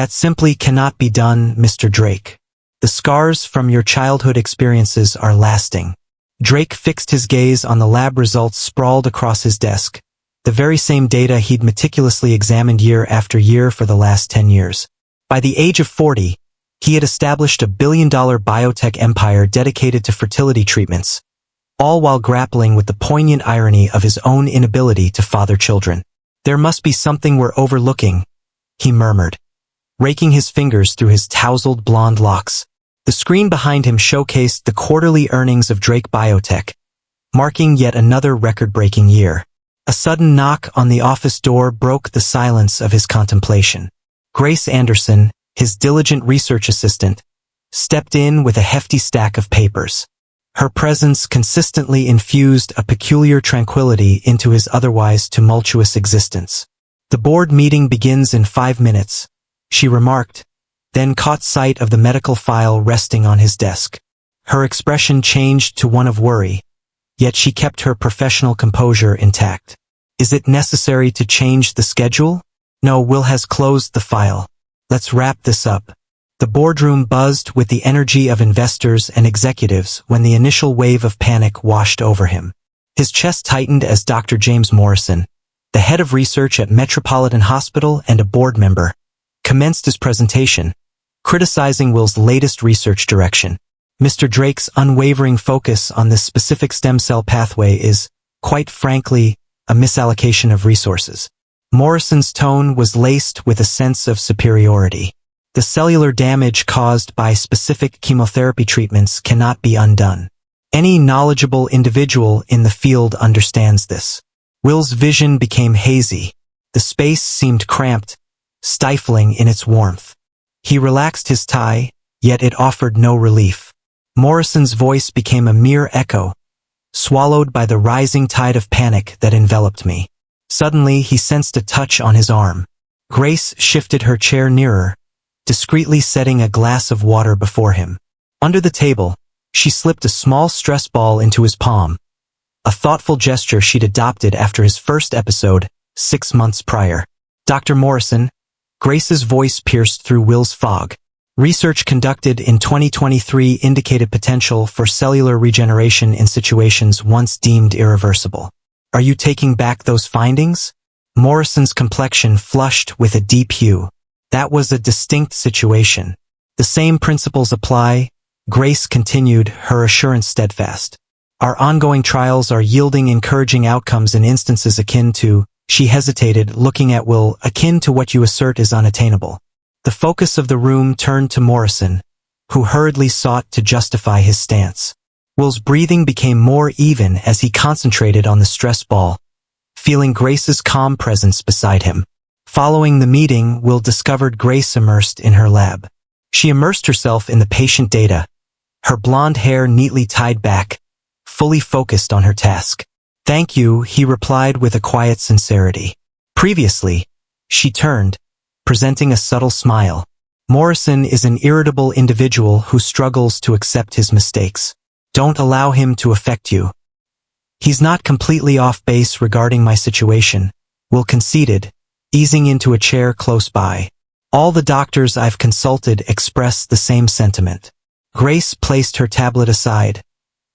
That simply cannot be done, Mr. Drake. The scars from your childhood experiences are lasting. Drake fixed his gaze on the lab results sprawled across his desk, the very same data he'd meticulously examined year after year for the last 10 years. By the age of 40, he had established a billion-dollar biotech empire dedicated to fertility treatments, all while grappling with the poignant irony of his own inability to father children. There must be something we're overlooking, he murmured, raking his fingers through his tousled blonde locks. The screen behind him showcased the quarterly earnings of Drake Biotech, marking yet another record-breaking year. A sudden knock on the office door broke the silence of his contemplation. Grace Anderson, his diligent research assistant, stepped in with a hefty stack of papers. Her presence consistently infused a peculiar tranquility into his otherwise tumultuous existence. "The board meeting begins in 5 minutes," she remarked, then caught sight of the medical file resting on his desk. Her expression changed to one of worry, yet she kept her professional composure intact. "Is it necessary to change the schedule?" "No, Will has closed the file. Let's wrap this up." The boardroom buzzed with the energy of investors and executives when the initial wave of panic washed over him. His chest tightened as Dr. James Morrison, the head of research at Metropolitan Hospital and a board member, commenced his presentation, criticizing Will's latest research direction. Mr. Drake's unwavering focus on this specific stem cell pathway is, quite frankly, a misallocation of resources. Morrison's tone was laced with a sense of superiority. The cellular damage caused by specific chemotherapy treatments cannot be undone. Any knowledgeable individual in the field understands this. Will's vision became hazy. The space seemed cramped, stifling in its warmth. He relaxed his tie, yet it offered no relief. Morrison's voice became a mere echo, swallowed by the rising tide of panic that enveloped me. Suddenly, he sensed a touch on his arm. Grace shifted her chair nearer, discreetly setting a glass of water before him. Under the table, she slipped a small stress ball into his palm, a thoughtful gesture she'd adopted after his first episode, 6 months prior. "Dr. Morrison," Grace's voice pierced through Will's fog. "Research conducted in 2023 indicated potential for cellular regeneration in situations once deemed irreversible. Are you taking back those findings?" Morrison's complexion flushed with a deep hue. "That was a distinct situation. The same principles apply," Grace continued, her assurance steadfast. "Our ongoing trials are yielding encouraging outcomes in instances akin to," she hesitated, looking at Will, "akin to what you assert is unattainable." The focus of the room turned to Morrison, who hurriedly sought to justify his stance. Will's breathing became more even as he concentrated on the stress ball, feeling Grace's calm presence beside him. Following the meeting, Will discovered Grace immersed in her lab. She immersed herself in the patient data, her blonde hair neatly tied back, fully focused on her task. "Thank you," he replied with a quiet sincerity. Previously, she turned, presenting a subtle smile. "Morrison is an irritable individual who struggles to accept his mistakes. Don't allow him to affect you." "He's not completely off base regarding my situation," Will conceded, easing into a chair close by. "All the doctors I've consulted express the same sentiment." Grace placed her tablet aside,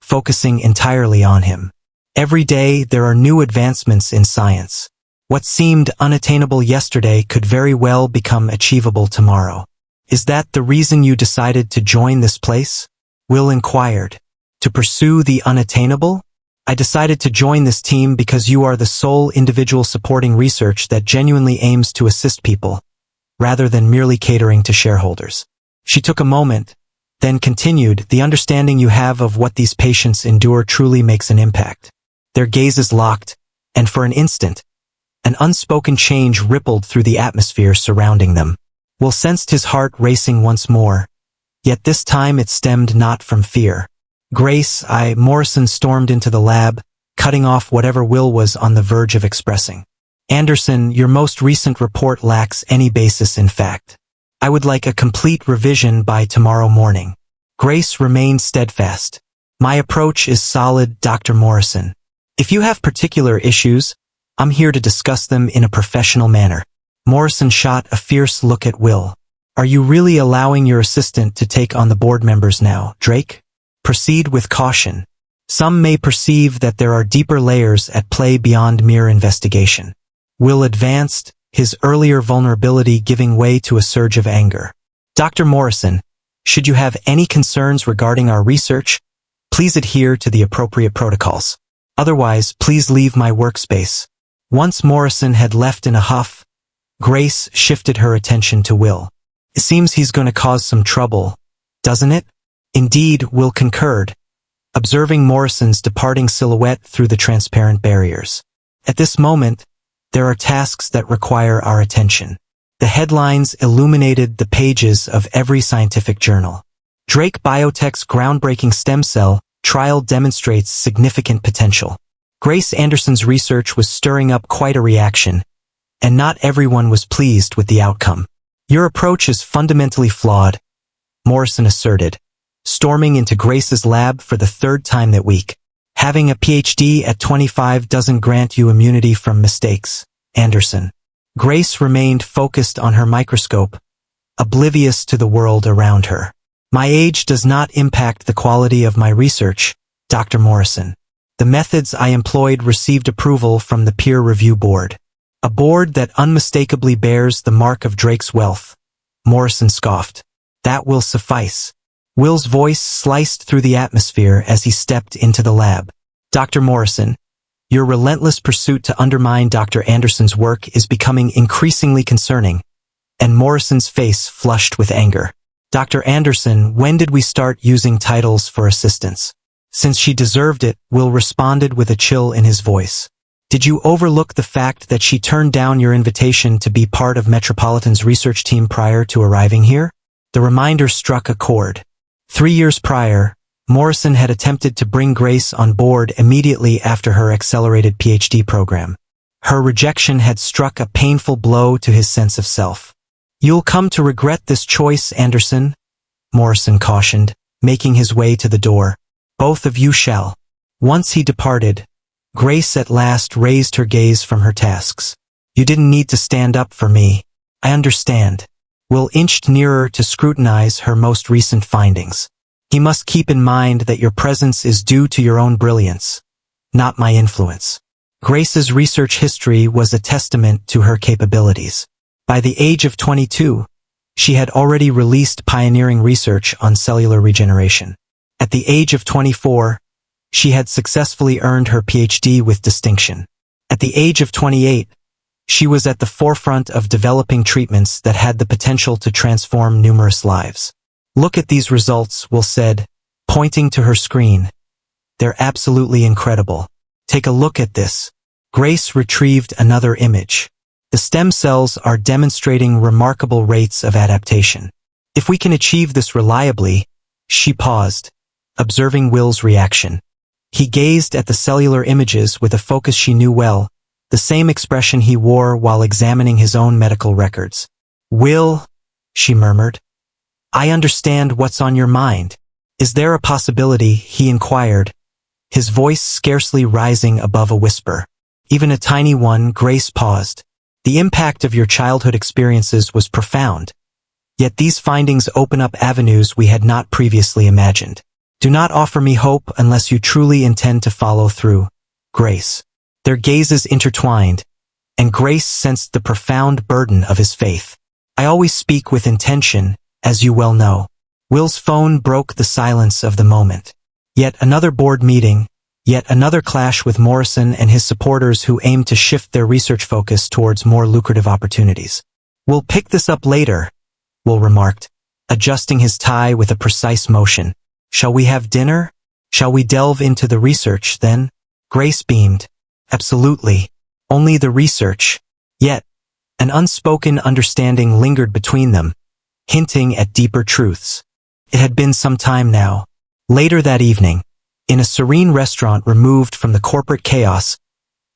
focusing entirely on him. "Every day there are new advancements in science. What seemed unattainable yesterday could very well become achievable tomorrow." "Is that the reason you decided to join this place?" Will inquired. "To pursue the unattainable? I decided to join this team because you are the sole individual supporting research that genuinely aims to assist people, rather than merely catering to shareholders." She took a moment, then continued, "The understanding you have of what these patients endure truly makes an impact." Their gazes locked, and for an instant, an unspoken change rippled through the atmosphere surrounding them. Will sensed his heart racing once more, yet this time it stemmed not from fear. Morrison stormed into the lab, cutting off whatever Will was on the verge of expressing. "Anderson, your most recent report lacks any basis in fact. I would like a complete revision by tomorrow morning." Grace remained steadfast. "My approach is solid, Dr. Morrison. If you have particular issues, I'm here to discuss them in a professional manner." Morrison shot a fierce look at Will. Are you really allowing your assistant to take on the board members now, Drake? Proceed with caution. Some may perceive that there are deeper layers at play beyond mere investigation. Will advanced, his earlier vulnerability giving way to a surge of anger. Dr. Morrison, should you have any concerns regarding our research, please adhere to the appropriate protocols. Otherwise, please leave my workspace. Once Morrison had left in a huff, Grace shifted her attention to Will. It seems he's going to cause some trouble, doesn't it? Indeed, Will concurred, observing Morrison's departing silhouette through the transparent barriers. At this moment, there are tasks that require our attention. The headlines illuminated the pages of every scientific journal. Drake Biotech's groundbreaking stem cell trial demonstrates significant potential. Grace Anderson's research was stirring up quite a reaction, and not everyone was pleased with the outcome. Your approach is fundamentally flawed, Morrison asserted, storming into Grace's lab for the third time that week. Having a PhD at 25 doesn't grant you immunity from mistakes, Anderson. Grace remained focused on her microscope, oblivious to the world around her. My age does not impact the quality of my research, Dr. Morrison. The methods I employed received approval from the peer review board. A board that unmistakably bears the mark of Drake's wealth, Morrison scoffed. That will suffice. Will's voice sliced through the atmosphere as he stepped into the lab. Dr. Morrison, your relentless pursuit to undermine Dr. Anderson's work is becoming increasingly concerning, and Morrison's face flushed with anger. Dr. Anderson, when did we start using titles for assistants? Since she deserved it, Will responded with a chill in his voice. Did you overlook the fact that she turned down your invitation to be part of Metropolitan's research team prior to arriving here? The reminder struck a chord. 3 years prior, Morrison had attempted to bring Grace on board immediately after her accelerated PhD program. Her rejection had struck a painful blow to his sense of self. You'll come to regret this choice, Anderson, Morrison cautioned, making his way to the door. Both of you shall. Once he departed, Grace at last raised her gaze from her tasks. You didn't need to stand up for me. I understand. Will inched nearer to scrutinize her most recent findings. He must keep in mind that your presence is due to your own brilliance, not my influence. Grace's research history was a testament to her capabilities. By the age of 22, she had already released pioneering research on cellular regeneration. At the age of 24, she had successfully earned her PhD with distinction. At the age of 28, she was at the forefront of developing treatments that had the potential to transform numerous lives. Look at these results, Will said, pointing to her screen. They're absolutely incredible. Take a look at this. Grace retrieved another image. The stem cells are demonstrating remarkable rates of adaptation. If we can achieve this reliably, she paused, observing Will's reaction. He gazed at the cellular images with a focus she knew well, the same expression he wore while examining his own medical records. Will, she murmured, I understand what's on your mind. Is there a possibility, he inquired, his voice scarcely rising above a whisper. Even a tiny one. Grace paused. The impact of your childhood experiences was profound, yet these findings open up avenues we had not previously imagined. Do not offer me hope unless you truly intend to follow through, Grace. Their gazes intertwined, and Grace sensed the profound burden of his faith. I always speak with intention, as you well know. Will's phone broke the silence of the moment. Yet another board meeting, yet another clash with Morrison and his supporters who aimed to shift their research focus towards more lucrative opportunities. We'll pick this up later, Will remarked, adjusting his tie with a precise motion. Shall we have dinner? Shall we delve into the research, then? Grace beamed. Absolutely. Only the research. Yet, an unspoken understanding lingered between them, hinting at deeper truths. It had been some time now. Later that evening, in a serene restaurant removed from the corporate chaos,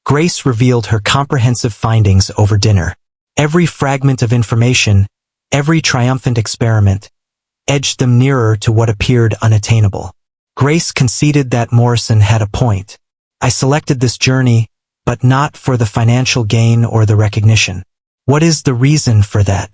Grace revealed her comprehensive findings over dinner. Every fragment of information, every triumphant experiment, edged them nearer to what appeared unattainable. Grace conceded that Morrison had a point. I selected this journey, but not for the financial gain or the recognition. What is the reason for that?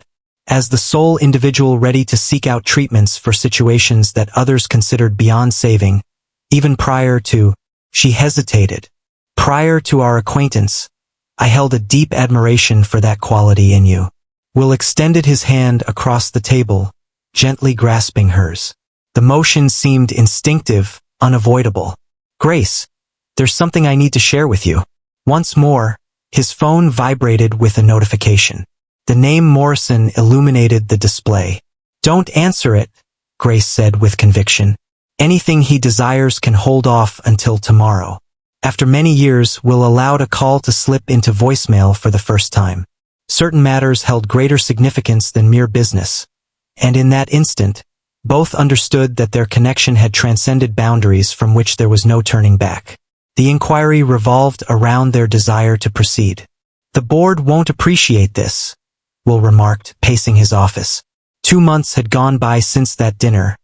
As the sole individual ready to seek out treatments for situations that others considered beyond saving, even prior to, she hesitated. Prior to our acquaintance, I held a deep admiration for that quality in you. Will extended his hand across the table, gently grasping hers. The motion seemed instinctive, unavoidable. Grace, there's something I need to share with you. Once more, his phone vibrated with a notification. The name Morrison illuminated the display. Don't answer it, Grace said with conviction. Anything he desires can hold off until tomorrow. After many years, Will allowed a call to slip into voicemail for the first time. Certain matters held greater significance than mere business. And in that instant, both understood that their connection had transcended boundaries from which there was no turning back. The inquiry revolved around their desire to proceed. The board won't appreciate this, Will remarked, pacing his office. 2 months had gone by since that dinner,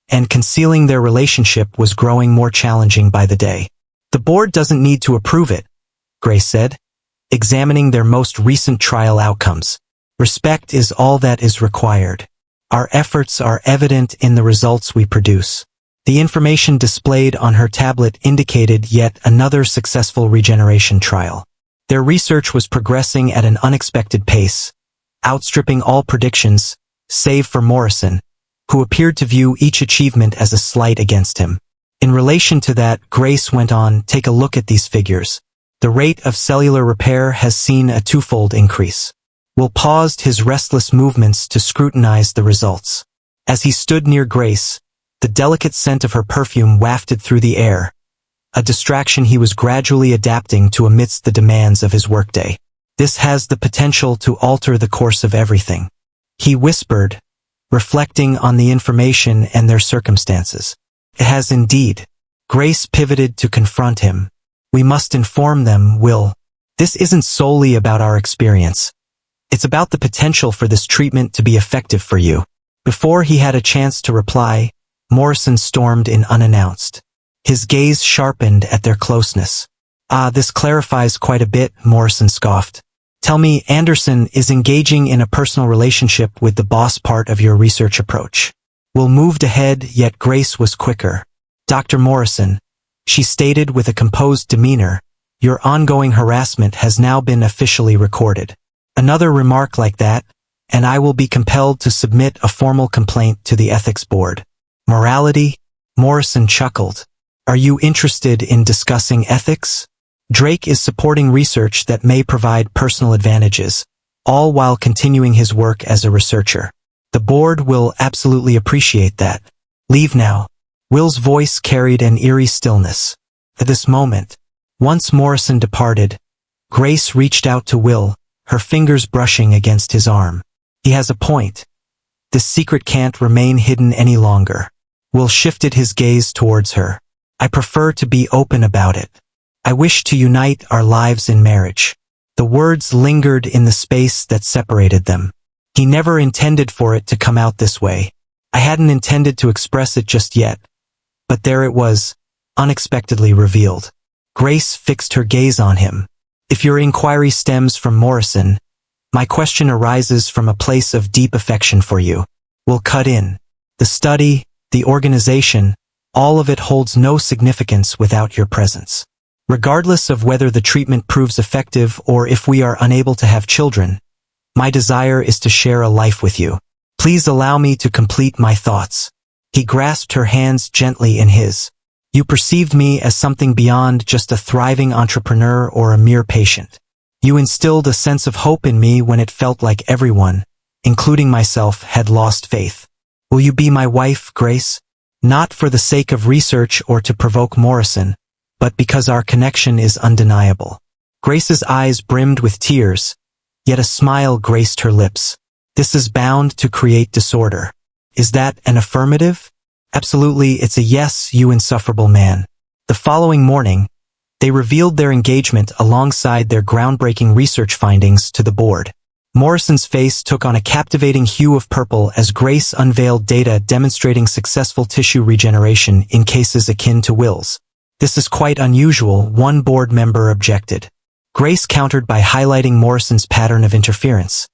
and concealing their relationship was growing more challenging by the day. The board doesn't need to approve it, Grace said, examining their most recent trial outcomes. Respect is all that is required. Our efforts are evident in the results we produce. The information displayed on her tablet indicated yet another successful regeneration trial. Their research was progressing at an unexpected pace, outstripping all predictions, save for Morrison, who appeared to view each achievement as a slight against him. In relation to that, Grace went on, take a look at these figures. The rate of cellular repair has seen a twofold increase. Will paused his restless movements to scrutinize the results. As he stood near Grace, the delicate scent of her perfume wafted through the air, a distraction he was gradually adapting to amidst the demands of his workday. This has the potential to alter the course of everything, he whispered, reflecting on the information and their circumstances. It has indeed. Grace pivoted to confront him. We must inform them, Will. This isn't solely about our experience. It's about the potential for this treatment to be effective for you. Before he had a chance to reply, Morrison stormed in unannounced. His gaze sharpened at their closeness. This clarifies quite a bit, Morrison scoffed. Tell me, Anderson is engaging in a personal relationship with the boss part of your research approach. Will moved ahead, yet Grace was quicker. Dr. Morrison, she stated with a composed demeanor, your ongoing harassment has now been officially recorded. Another remark like that, and I will be compelled to submit a formal complaint to the ethics board. Morality? Morrison chuckled. Are you interested in discussing ethics? Drake is supporting research that may provide personal advantages, all while continuing his work as a researcher. The board will absolutely appreciate that. Leave now. Will's voice carried an eerie stillness. At this moment, once Morrison departed, Grace reached out to Will, her fingers brushing against his arm. He has a point. This secret can't remain hidden any longer. Will shifted his gaze towards her. I prefer to be open about it. I wish to unite our lives in marriage. The words lingered in the space that separated them. He never intended for it to come out this way. I hadn't intended to express it just yet. But there it was, unexpectedly revealed. Grace fixed her gaze on him. If your inquiry stems from Morrison, my question arises from a place of deep affection for you. We'll cut in. The study, the organization, all of it holds no significance without your presence. Regardless of whether the treatment proves effective or if we are unable to have children, my desire is to share a life with you. Please allow me to complete my thoughts. He grasped her hands gently in his. You perceived me as something beyond just a thriving entrepreneur or a mere patient. You instilled a sense of hope in me when it felt like everyone, including myself, had lost faith. Will you be my wife, Grace? Not for the sake of research or to provoke Morrison, but because our connection is undeniable. Grace's eyes brimmed with tears, yet a smile graced her lips. This is bound to create disorder. Is that an affirmative? Absolutely, it's a yes, you insufferable man. The following morning, they revealed their engagement alongside their groundbreaking research findings to the board. Morrison's face took on a captivating hue of purple as Grace unveiled data demonstrating successful tissue regeneration in cases akin to Will's. This is quite unusual, one board member objected. Grace countered by highlighting Morrison's pattern of interference.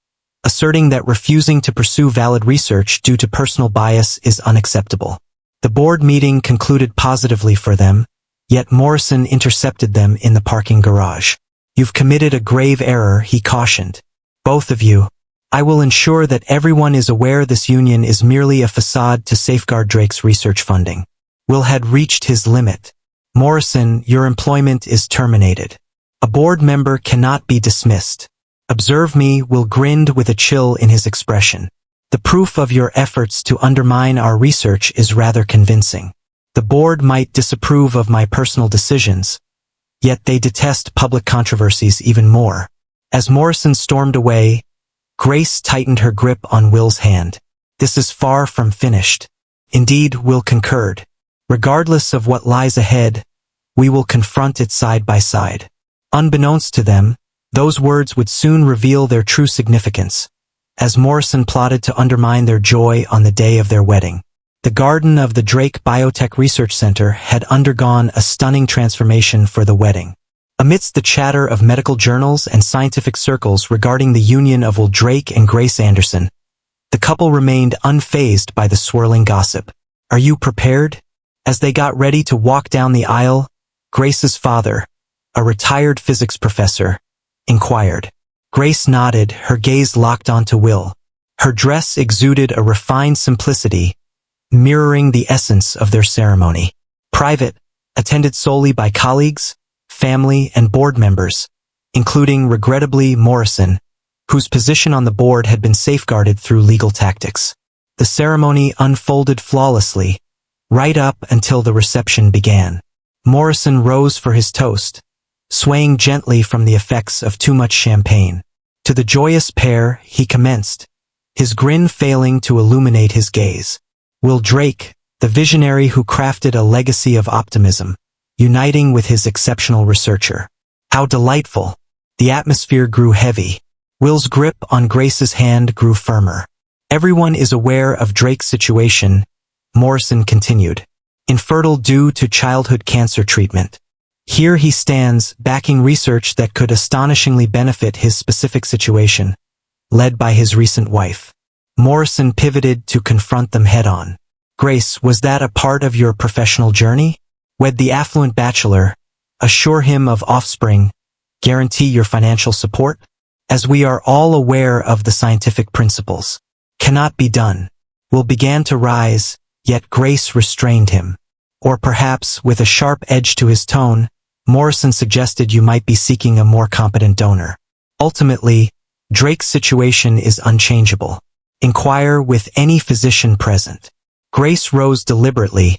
asserting that refusing to pursue valid research due to personal bias is unacceptable. The board meeting concluded positively for them, yet Morrison intercepted them in the parking garage. "You've committed a grave error," he cautioned. "Both of you. I will ensure that everyone is aware this union is merely a facade to safeguard Drake's research funding. Will had reached his limit. Morrison, your employment is terminated. A board member cannot be dismissed. Observe me." Will grinned with a chill in his expression. "The proof of your efforts to undermine our research is rather convincing. The board might disapprove of my personal decisions, yet they detest public controversies even more." As Morrison stormed away, Grace tightened her grip on Will's hand. "This is far from finished." "Indeed," Will concurred. "Regardless of what lies ahead, we will confront it side by side." Unbeknownst to them, those words would soon reveal their true significance, as Morrison plotted to undermine their joy on the day of their wedding. The garden of the Drake Biotech Research Center had undergone a stunning transformation for the wedding. Amidst the chatter of medical journals and scientific circles regarding the union of Will Drake and Grace Anderson, the couple remained unfazed by the swirling gossip. "Are you prepared?" As they got ready to walk down the aisle, Grace's father, a retired physics professor, inquired. Grace nodded, her gaze locked onto Will. Her dress exuded a refined simplicity, mirroring the essence of their ceremony. Private, attended solely by colleagues, family, and board members, including, regrettably, Morrison, whose position on the board had been safeguarded through legal tactics. The ceremony unfolded flawlessly, right up until the reception began. Morrison rose for his toast, swaying gently from the effects of too much champagne. To the joyous pair, he commenced, his grin failing to illuminate his gaze. Will Drake, the visionary who crafted a legacy of optimism, uniting with his exceptional researcher. How delightful! The atmosphere grew heavy. Will's grip on Grace's hand grew firmer. "Everyone is aware of Drake's situation," Morrison continued, "infertile due to childhood cancer treatment. Here he stands, backing research that could astonishingly benefit his specific situation, led by his recent wife." Morrison pivoted to confront them head-on. "Grace, was that a part of your professional journey? Wed the affluent bachelor, assure him of offspring, guarantee your financial support? As we are all aware of the scientific principles, cannot be done." Will began to rise, yet Grace restrained him. Or perhaps, with a sharp edge to his tone, Morrison suggested you might be seeking a more competent donor. Ultimately, Drake's situation is unchangeable. Inquire with any physician present. Grace rose deliberately,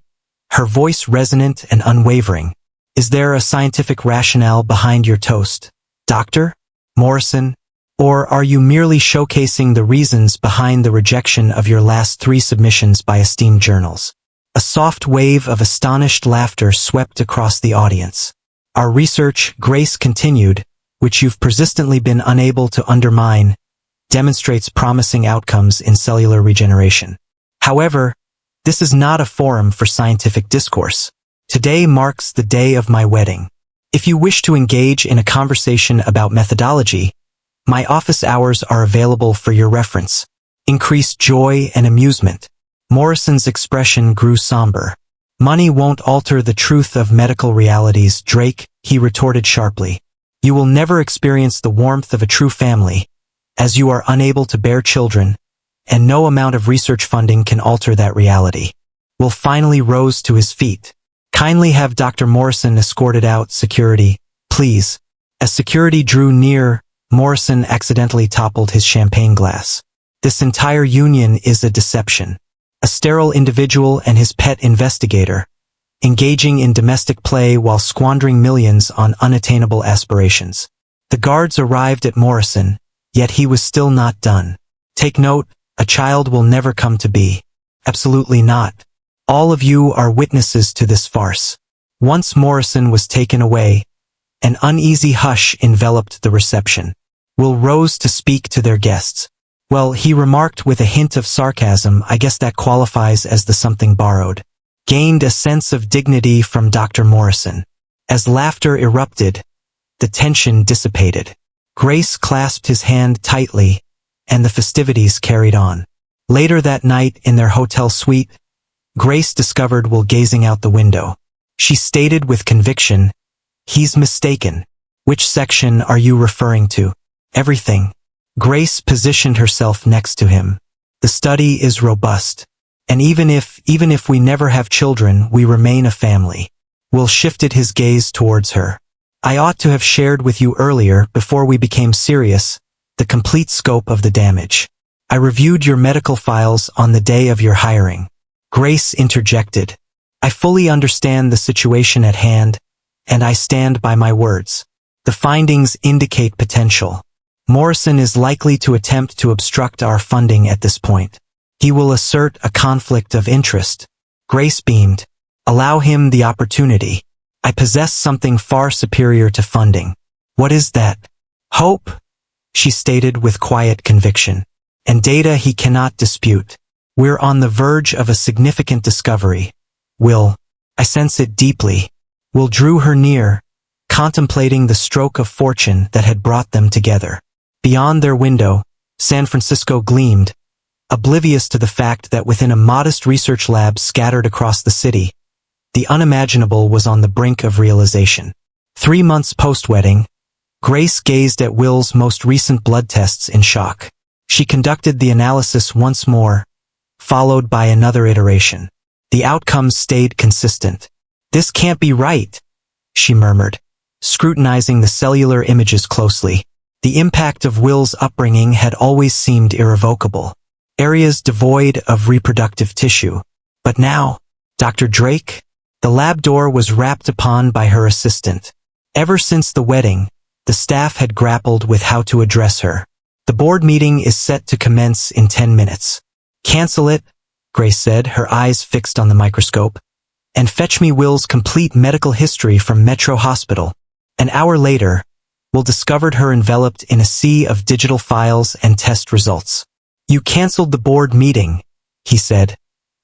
her voice resonant and unwavering. "Is there a scientific rationale behind your toast, Doctor Morrison? Or are you merely showcasing the reasons behind the rejection of your last 3 submissions by esteemed journals?" A soft wave of astonished laughter swept across the audience. "Our research," Grace continued, "which you've persistently been unable to undermine, demonstrates promising outcomes in cellular regeneration. However, this is not a forum for scientific discourse. Today marks the day of my wedding. If you wish to engage in a conversation about methodology, my office hours are available for your reference." Increased joy and amusement. Morrison's expression grew somber. "Money won't alter the truth of medical realities, Drake," he retorted sharply. "You will never experience the warmth of a true family, as you are unable to bear children, and no amount of research funding can alter that reality." Will finally rose to his feet. "Kindly have Dr. Morrison escorted out, security, please." As security drew near, Morrison accidentally toppled his champagne glass. "This entire union is a deception. A sterile individual and his pet investigator, engaging in domestic play while squandering millions on unattainable aspirations." The guards arrived at Morrison, yet he was still not done. "Take note, a child will never come to be. Absolutely not. All of you are witnesses to this farce." Once Morrison was taken away, an uneasy hush enveloped the reception. Will rose to speak to their guests. "Well," he remarked with a hint of sarcasm, "I guess that qualifies as the something borrowed." Gained a sense of dignity from Dr. Morrison. As laughter erupted, the tension dissipated. Grace clasped his hand tightly, and the festivities carried on. Later that night in their hotel suite, Grace discovered Will gazing out the window. She stated with conviction, "He's mistaken. Which section are you referring to?" "Everything." Grace positioned herself next to him. "The study is robust. And even if we never have children, we remain a family." Will shifted his gaze towards her. "I ought to have shared with you earlier, before we became serious, the complete scope of the damage. I reviewed your medical files on the day of your hiring." Grace interjected, "I fully understand the situation at hand, and I stand by my words. The findings indicate potential. Morrison is likely to attempt to obstruct our funding at this point. He will assert a conflict of interest." Grace beamed. "Allow him the opportunity. I possess something far superior to funding." "What is that?" "Hope," she stated with quiet conviction. "And data he cannot dispute. We're on the verge of a significant discovery. Will, I sense it deeply." Will drew her near, contemplating the stroke of fortune that had brought them together. Beyond their window, San Francisco gleamed, oblivious to the fact that within a modest research lab scattered across the city, the unimaginable was on the brink of realization. 3 months post-wedding, Grace gazed at Will's most recent blood tests in shock. She conducted the analysis once more, followed by another iteration. The outcomes stayed consistent. "This can't be right," she murmured, scrutinizing the cellular images closely. The impact of Will's upbringing had always seemed irrevocable. Areas devoid of reproductive tissue. But now, Dr. Drake? The lab door was rapped upon by her assistant. Ever since the wedding, the staff had grappled with how to address her. "The board meeting is set to commence in 10 minutes. "Cancel it," Grace said, her eyes fixed on the microscope, "and fetch me Will's complete medical history from Metro Hospital." An hour later, Will discovered her enveloped in a sea of digital files and test results. "You canceled the board meeting," he said,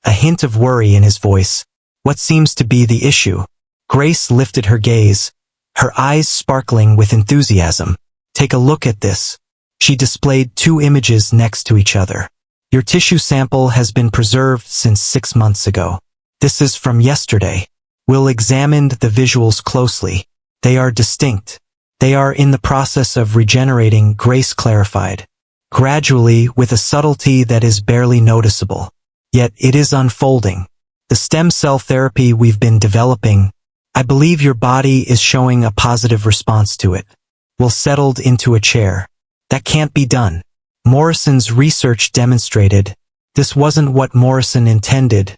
a hint of worry in his voice. "What seems to be the issue?" Grace lifted her gaze, her eyes sparkling with enthusiasm. "Take a look at this." She displayed 2 images next to each other. "Your tissue sample has been preserved since 6 months ago. This is from yesterday." Will examined the visuals closely. "They are distinct. They are in the process of regenerating," Grace clarified. "Gradually, with a subtlety that is barely noticeable. Yet it is unfolding. The stem cell therapy we've been developing, I believe your body is showing a positive response to it." Will settled into a chair. "That can't be done. Morrison's research demonstrated." "This wasn't what Morrison intended,"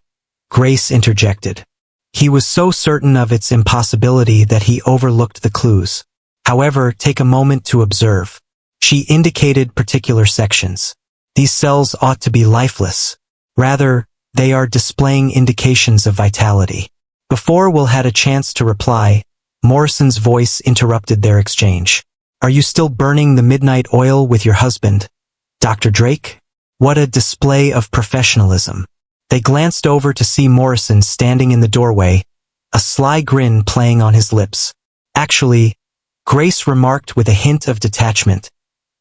Grace interjected. "He was so certain of its impossibility that he overlooked the clues. However, take a moment to observe." She indicated particular sections. "These cells ought to be lifeless. Rather, they are displaying indications of vitality." Before Will had a chance to reply, Morrison's voice interrupted their exchange. "Are you still burning the midnight oil with your husband, Dr. Drake?" What a display of professionalism. They glanced over to see Morrison standing in the doorway, a sly grin playing on his lips. "Actually," Grace remarked with a hint of detachment,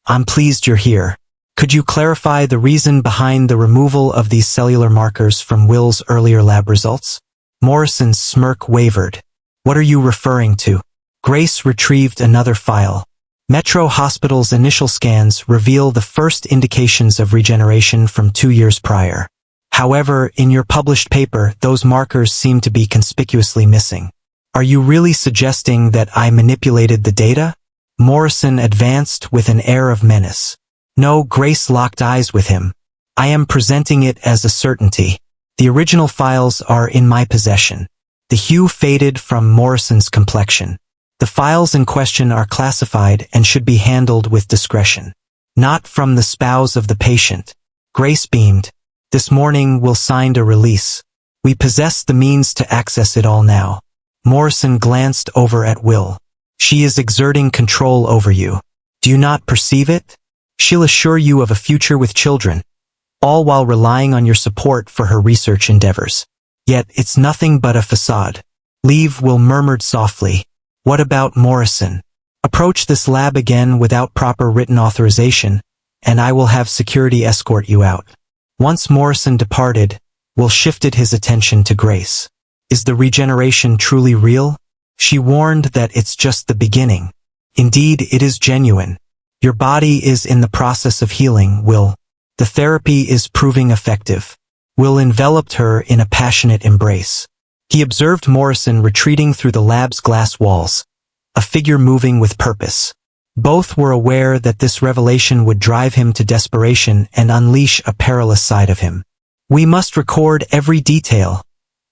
"I'm pleased you're here. Could you clarify the reason behind the removal of these cellular markers from Will's earlier lab results?" Morrison's smirk wavered. "What are you referring to?" Grace retrieved another file. "Metro Hospital's initial scans reveal the first indications of regeneration from 2 years prior. However, in your published paper, those markers seem to be conspicuously missing. Are you really suggesting that I manipulated the data?" Morrison advanced with an air of menace. "No," Grace locked eyes with him. "I am presenting it as a certainty. The original files are in my possession." The hue faded from Morrison's complexion. "The files in question are classified and should be handled with discretion. Not from the spouse of the patient." Grace beamed. "This morning Will signed a release. We possess the means to access it all now." Morrison glanced over at Will. "She is exerting control over you. Do you not perceive it? She'll assure you of a future with children, all while relying on your support for her research endeavors. Yet it's nothing but a facade." "Leave," Will murmured softly. "What about Morrison?" "Approach this lab again without proper written authorization, and I will have security escort you out." Once Morrison departed, Will shifted his attention to Grace. "Is the regeneration truly real?" She warned that it's just the beginning. "Indeed, it is genuine. Your body is in the process of healing, Will. The therapy is proving effective." Will enveloped her in a passionate embrace. He observed Morrison retreating through the lab's glass walls, a figure moving with purpose. Both were aware that this revelation would drive him to desperation and unleash a perilous side of him. "We must record every detail,"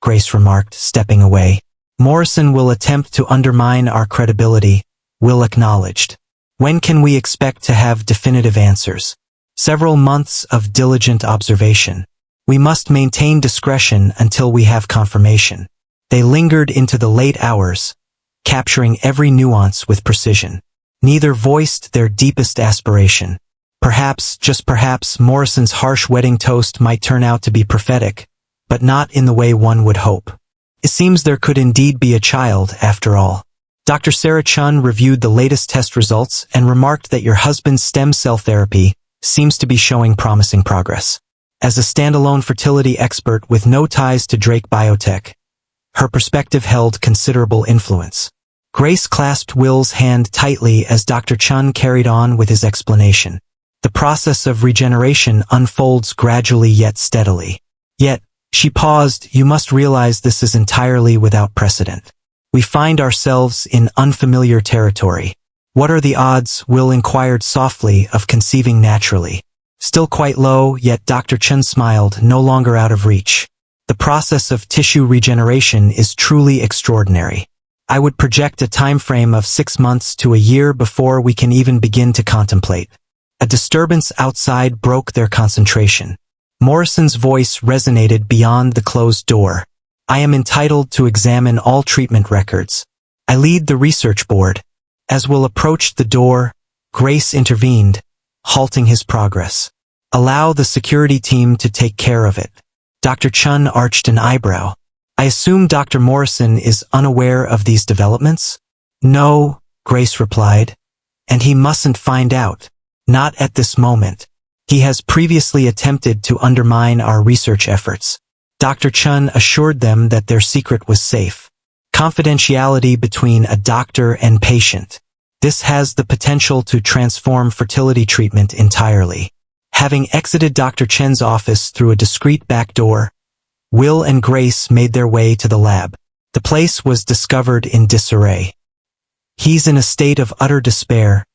Grace remarked, stepping away. "Morrison will attempt to undermine our credibility," Will acknowledged. "When can we expect to have definitive answers?" "Several months of diligent observation. We must maintain discretion until we have confirmation." They lingered into the late hours, capturing every nuance with precision. Neither voiced their deepest aspiration. Perhaps, just perhaps, Morrison's harsh wedding toast might turn out to be prophetic, but not in the way one would hope. It seems there could indeed be a child, after all. Dr. Sarah Chun reviewed the latest test results and remarked that your husband's stem cell therapy seems to be showing promising progress. As a standalone fertility expert with no ties to Drake Biotech, her perspective held considerable influence. Grace clasped Will's hand tightly as Dr. Chun carried on with his explanation. "The process of regeneration unfolds gradually yet steadily. Yet," she paused, "you must realize this is entirely without precedent. We find ourselves in unfamiliar territory." "What are the odds," Will inquired softly, "of conceiving naturally?" Still quite low, yet Dr. Chun smiled, no longer out of reach. "The process of tissue regeneration is truly extraordinary. I would project a time frame of 6 months to a year before we can even begin to contemplate." A disturbance outside broke their concentration. Morrison's voice resonated beyond the closed door. "I am entitled to examine all treatment records. I lead the research board." As Will approached the door, Grace intervened, halting his progress. "Allow the security team to take care of it." Dr. Chun arched an eyebrow. "I assume Dr. Morrison is unaware of these developments?" "No," Grace replied. "And he mustn't find out. Not at this moment. He has previously attempted to undermine our research efforts." Dr. Chun assured them that their secret was safe. Confidentiality between a doctor and patient. This has the potential to transform fertility treatment entirely. Having exited Dr. Chen's office through a discreet back door, Will and Grace made their way to the lab. The place was discovered in disarray. "He's in a state of utter despair,"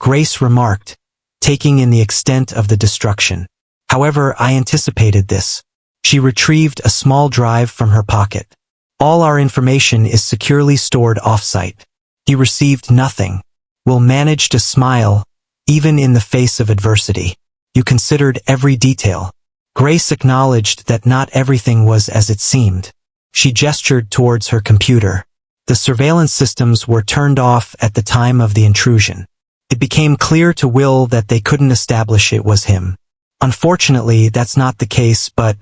Grace remarked, taking in the extent of the destruction. "However, I anticipated this." She retrieved a small drive from her pocket. "All our information is securely stored off-site." He received nothing. Will managed to smile, even in the face of adversity. "You considered every detail." Grace acknowledged that not everything was as it seemed. She gestured towards her computer. The surveillance systems were turned off at the time of the intrusion. It became clear to Will that they couldn't establish it was him. "Unfortunately, that's not the case, but—"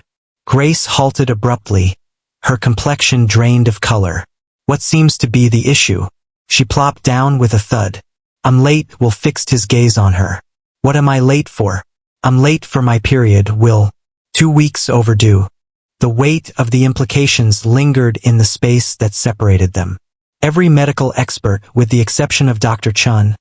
Grace halted abruptly, her complexion drained of color. "What seems to be the issue?" She plopped down with a thud. "I'm late," Will fixed his gaze on her. "What am I late for?" "I'm late for my period, Will. 2 weeks overdue." The weight of the implications lingered in the space that separated them. Every medical expert, with the exception of Dr. Chun,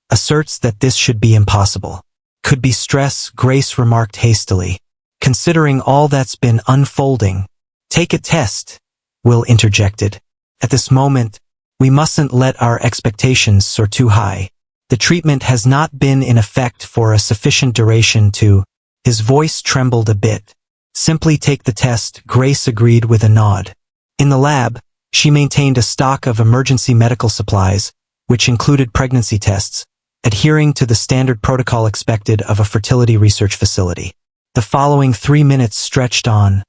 asserts that this should be impossible. "Could be stress," Grace remarked hastily. "Considering all that's been unfolding." "Take a test," Will interjected. "At this moment, we mustn't let our expectations soar too high. The treatment has not been in effect for a sufficient duration to—" His voice trembled a bit. "Simply take the test," Grace agreed with a nod. In the lab, she maintained a stock of emergency medical supplies, which included pregnancy tests, adhering to the standard protocol expected of a fertility research facility. The following 3 minutes stretched on,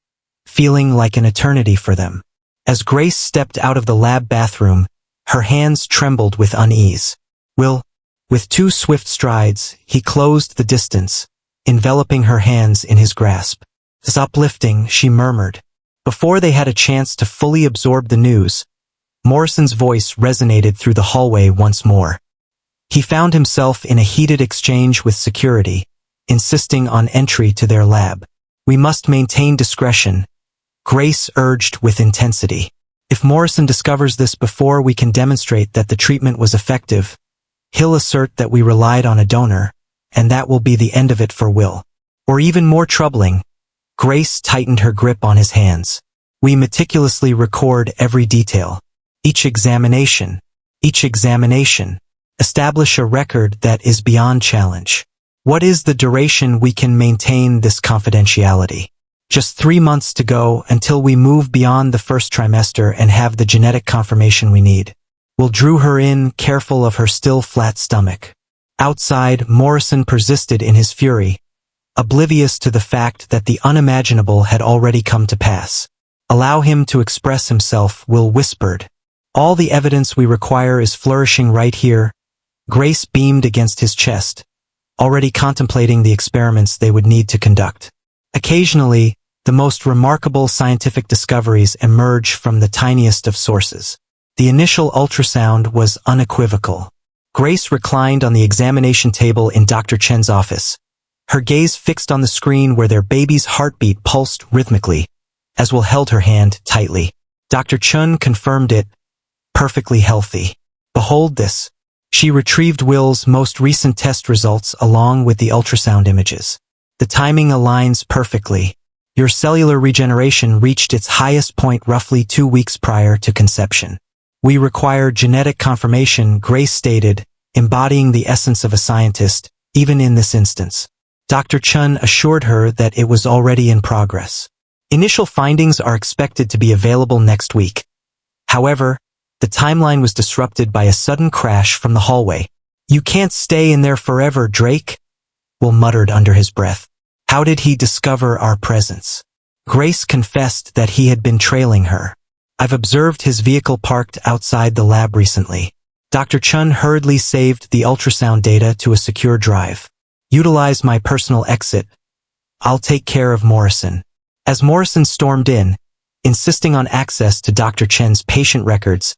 feeling like an eternity for them. As Grace stepped out of the lab bathroom, her hands trembled with unease. Will, with 2 swift strides, he closed the distance, enveloping her hands in his grasp. "Stop lifting," she murmured. Before they had a chance to fully absorb the news, Morrison's voice resonated through the hallway once more. He found himself in a heated exchange with security, insisting on entry to their lab. "We must maintain discretion," Grace urged with intensity. "If Morrison discovers this before we can demonstrate that the treatment was effective, he'll assert that we relied on a donor, and that will be the end of it for Will. Or even more troubling," Grace tightened her grip on his hands. "We meticulously record every detail. Each examination. Establish a record that is beyond challenge. What is the duration we can maintain this confidentiality? Just 3 months to go until we move beyond the first trimester and have the genetic confirmation we need." Will drew her in, careful of her still flat stomach. Outside, Morrison persisted in his fury, oblivious to the fact that the unimaginable had already come to pass. "Allow him to express himself," Will whispered. "All the evidence we require is flourishing right here." Grace beamed against his chest, already contemplating the experiments they would need to conduct. Occasionally, the most remarkable scientific discoveries emerge from the tiniest of sources. The initial ultrasound was unequivocal. Grace reclined on the examination table in Dr. Chen's office, her gaze fixed on the screen where their baby's heartbeat pulsed rhythmically, as Will held her hand tightly. Dr. Chen confirmed it, perfectly healthy. "Behold this." She retrieved Will's most recent test results along with the ultrasound images. "The timing aligns perfectly. Your cellular regeneration reached its highest point roughly 2 weeks prior to conception. We require genetic confirmation," Grace stated, embodying the essence of a scientist, even in this instance. Dr. Chen assured her that it was already in progress. Initial findings are expected to be available next week. However, the timeline was disrupted by a sudden crash from the hallway. "You can't stay in there forever, Drake," Will muttered under his breath. "How did he discover our presence?" Grace confessed that he had been trailing her. "I've observed his vehicle parked outside the lab recently." Dr. Chen hurriedly saved the ultrasound data to a secure drive. "Utilize my personal exit. I'll take care of Morrison." As Morrison stormed in, insisting on access to Dr. Chen's patient records,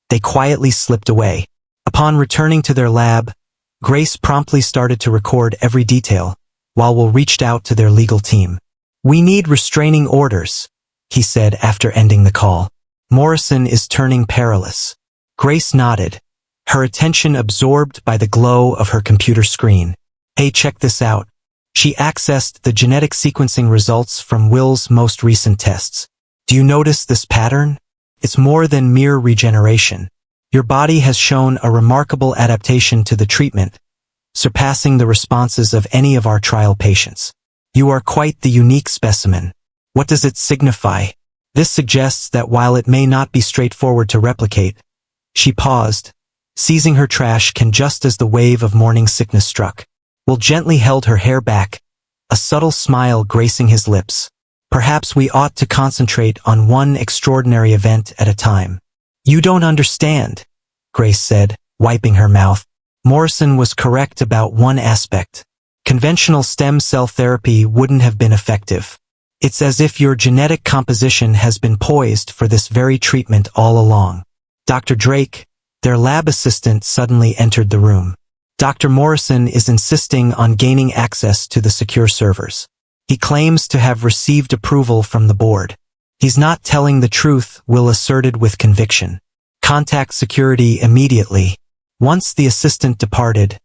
they quietly slipped away. Upon returning to their lab, Grace promptly started to record every detail, while Will reached out to their legal team. "We need restraining orders," he said after ending the call. "Morrison is turning perilous." Grace nodded, her attention absorbed by the glow of her computer screen. "Hey, check this out." She accessed the genetic sequencing results from Will's most recent tests. "Do you notice this pattern? It's more than mere regeneration. Your body has shown a remarkable adaptation to the treatment, surpassing the responses of any of our trial patients. You are quite the unique specimen. What does it signify?" This suggests that while it may not be straightforward to replicate, she paused, seizing her trash can just as the wave of morning sickness struck. Will gently held her hair back, a subtle smile gracing his lips. "Perhaps we ought to concentrate on one extraordinary event at a time." "You don't understand," Grace said, wiping her mouth. "Morrison was correct about one aspect. Conventional stem cell therapy wouldn't have been effective. It's as if your genetic composition has been poised for this very treatment all along." Dr. Drake, their lab assistant, suddenly entered the room. "Dr. Morrison is insisting on gaining access to the secure servers. He claims to have received approval from the board." "He's not telling the truth," Will asserted with conviction. "Contact security immediately." Once the assistant departed,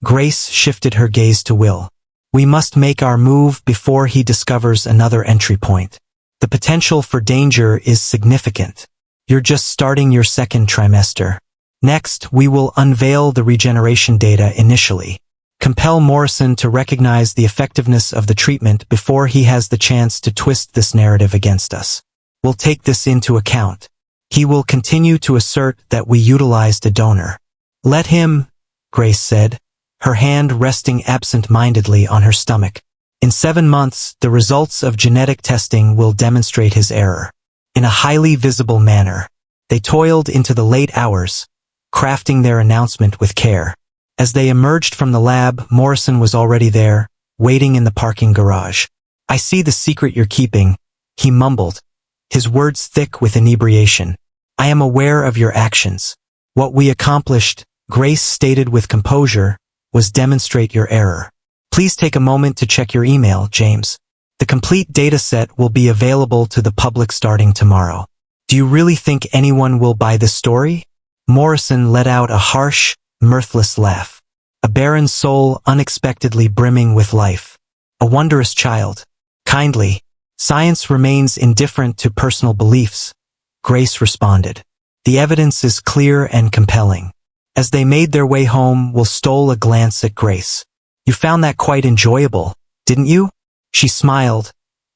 Grace shifted her gaze to Will. "We must make our move before he discovers another entry point. The potential for danger is significant. You're just starting your second trimester. Next, we will unveil the regeneration data initially. Compel Morrison to recognize the effectiveness of the treatment before he has the chance to twist this narrative against us. We'll take this into account. He will continue to assert that we utilized a donor." "Let him," Grace said, her hand resting absent-mindedly on her stomach. "In 7 months, the results of genetic testing will demonstrate his error. In a highly visible manner." They toiled into the late hours, crafting their announcement with care. As they emerged from the lab, Morrison was already there, waiting in the parking garage. "I see the secret you're keeping," he mumbled, his words thick with inebriation. "I am aware of your actions. What we accomplished," Grace stated with composure, "was demonstrate your error. Please take a moment to check your email, James. The complete dataset will be available to the public starting tomorrow. Do you really think anyone will buy this story? Morrison let out a harsh, mirthless laugh. A barren soul unexpectedly brimming with life. A wondrous child. Kindly. Science remains indifferent to personal beliefs, Grace responded. The evidence is clear and compelling. As they made their way home, Will stole a glance at Grace. You found that quite enjoyable, didn't you? She smiled,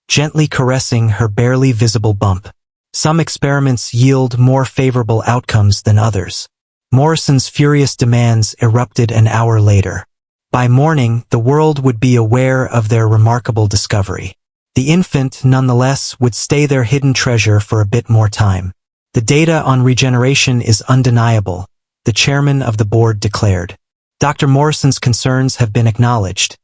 gently caressing her barely visible bump. Some experiments yield more favorable outcomes than others. Morrison's furious demands erupted an hour later. By morning, the world would be aware of their remarkable discovery. The infant, nonetheless, would stay their hidden treasure for a bit more time. The data on regeneration is undeniable, the chairman of the board declared. Dr. Morrison's concerns have been acknowledged.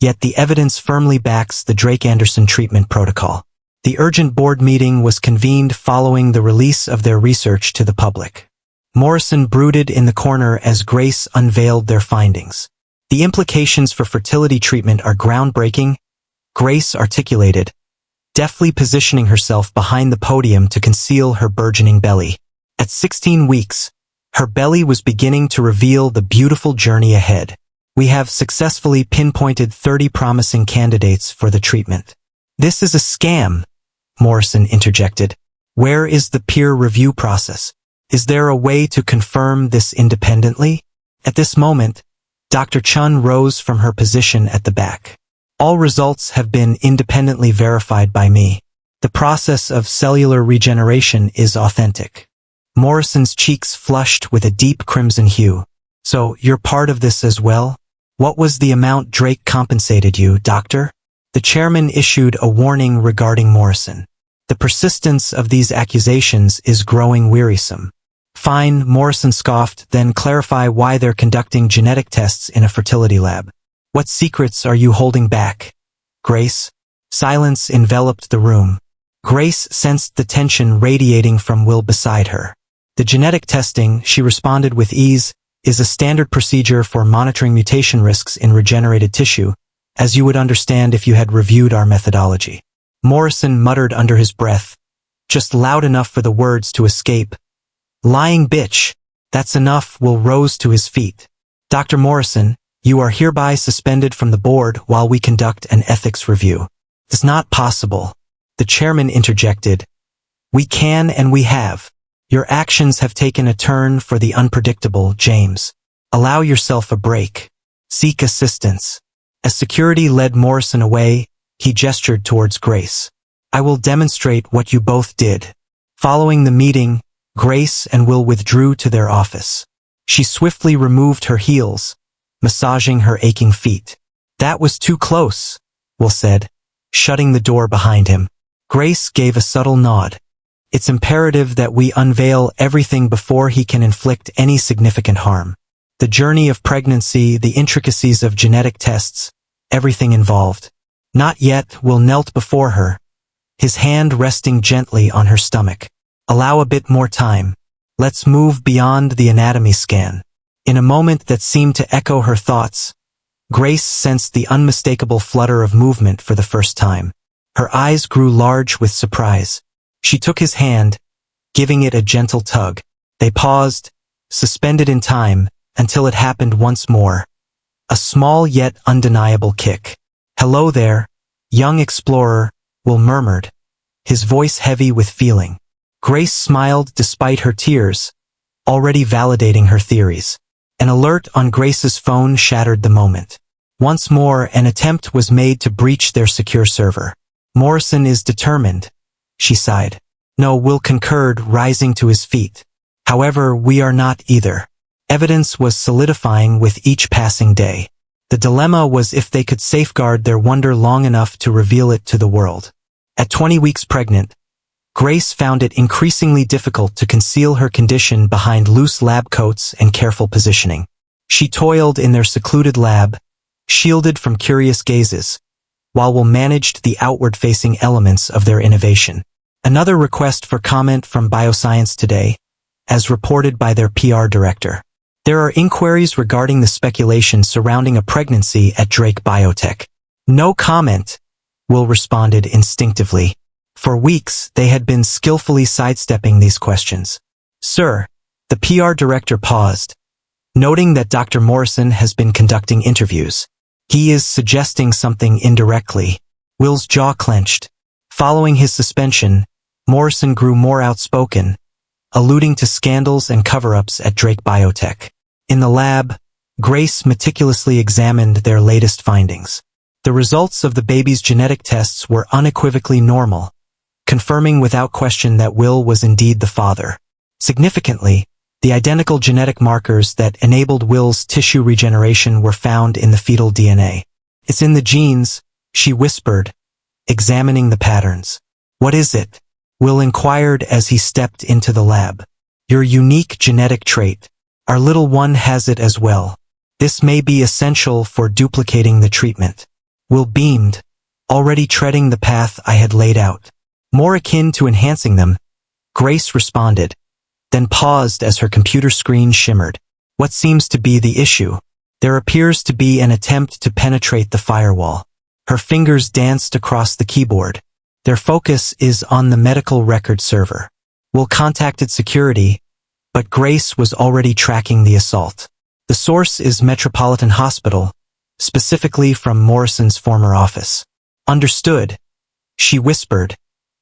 Yet the evidence firmly backs the Drake-Anderson treatment protocol. The urgent board meeting was convened following the release of their research to the public. Morrison brooded in the corner as Grace unveiled their findings. The implications for fertility treatment are groundbreaking, Grace articulated, deftly positioning herself behind the podium to conceal her burgeoning belly. At 16 weeks, her belly was beginning to reveal the beautiful journey ahead. We have successfully pinpointed 30 promising candidates for the treatment. This is a scam, Morrison interjected. Where is the peer review process? Is there a way to confirm this independently? At this moment, Dr. Chun rose from her position at the back. All results have been independently verified by me. The process of cellular regeneration is authentic. Morrison's cheeks flushed with a deep crimson hue. So, you're part of this as well? What was the amount Drake compensated you, doctor? The chairman issued a warning regarding Morrison. The persistence of these accusations is growing wearisome. Fine, Morrison scoffed, then clarify why they're conducting genetic tests in a fertility lab. What secrets are you holding back, Grace? Silence enveloped the room. Grace sensed the tension radiating from Will beside her. The genetic testing, she responded with ease, is a standard procedure for monitoring mutation risks in regenerated tissue, as you would understand if you had reviewed our methodology. Morrison muttered under his breath, just loud enough for the words to escape. Lying bitch. That's enough. Will rose to his feet. Dr. Morrison, you are hereby suspended from the board while we conduct an ethics review. It's not possible. The chairman interjected. We can and we have. Your actions have taken a turn for the unpredictable, James. Allow yourself a break. Seek assistance. As security led Morrison away, he gestured towards Grace. I will demonstrate what you both did. Following the meeting, Grace and Will withdrew to their office. She swiftly removed her heels, massaging her aching feet. That was too close, Will said, shutting the door behind him. Grace gave a subtle nod. It's imperative that we unveil everything before he can inflict any significant harm. The journey of pregnancy, the intricacies of genetic tests, everything involved. Not yet. Will knelt before her, his hand resting gently on her stomach. Allow a bit more time. Let's move beyond the anatomy scan. In a moment that seemed to echo her thoughts, Grace sensed the unmistakable flutter of movement for the first time. Her eyes grew large with surprise. She took his hand, giving it a gentle tug. They paused, suspended in time, until it happened once more. A small yet undeniable kick. Hello there, young explorer, Will murmured, his voice heavy with feeling. Grace smiled despite her tears, already validating her theories. An alert on Grace's phone shattered the moment. Once more, an attempt was made to breach their secure server. Morrison is determined, she sighed. No, Will concurred, rising to his feet. However, we are not either. Evidence was solidifying with each passing day. The dilemma was if they could safeguard their wonder long enough to reveal it to the world. At 20 weeks pregnant, Grace found it increasingly difficult to conceal her condition behind loose lab coats and careful positioning. She toiled in their secluded lab, shielded from curious gazes, while Will managed the outward-facing elements of their innovation. Another request for comment from Bioscience Today, as reported by their PR director. There are inquiries regarding the speculation surrounding a pregnancy at Drake Biotech. No comment, Will responded instinctively. For weeks, they had been skillfully sidestepping these questions. Sir, the PR director paused, noting that Dr. Morrison has been conducting interviews. He is suggesting something indirectly. Will's jaw clenched. Following his suspension, Morrison grew more outspoken, alluding to scandals and cover-ups at Drake Biotech. In the lab, Grace meticulously examined their latest findings. The results of the baby's genetic tests were unequivocally normal, confirming without question that Will was indeed the father. Significantly, the identical genetic markers that enabled Will's tissue regeneration were found in the fetal DNA. It's in the genes, she whispered, examining the patterns. What is it? Will inquired as he stepped into the lab. Your unique genetic trait. Our little one has it as well. This may be essential for duplicating the treatment. Will beamed, already treading the path I had laid out. More akin to enhancing them, Grace responded, then paused as her computer screen shimmered. What seems to be the issue? There appears to be an attempt to penetrate the firewall. Her fingers danced across the keyboard. Their focus is on the medical record server. Will contacted security, but Grace was already tracking the assault. The source is Metropolitan Hospital, specifically from Morrison's former office. Understood, she whispered,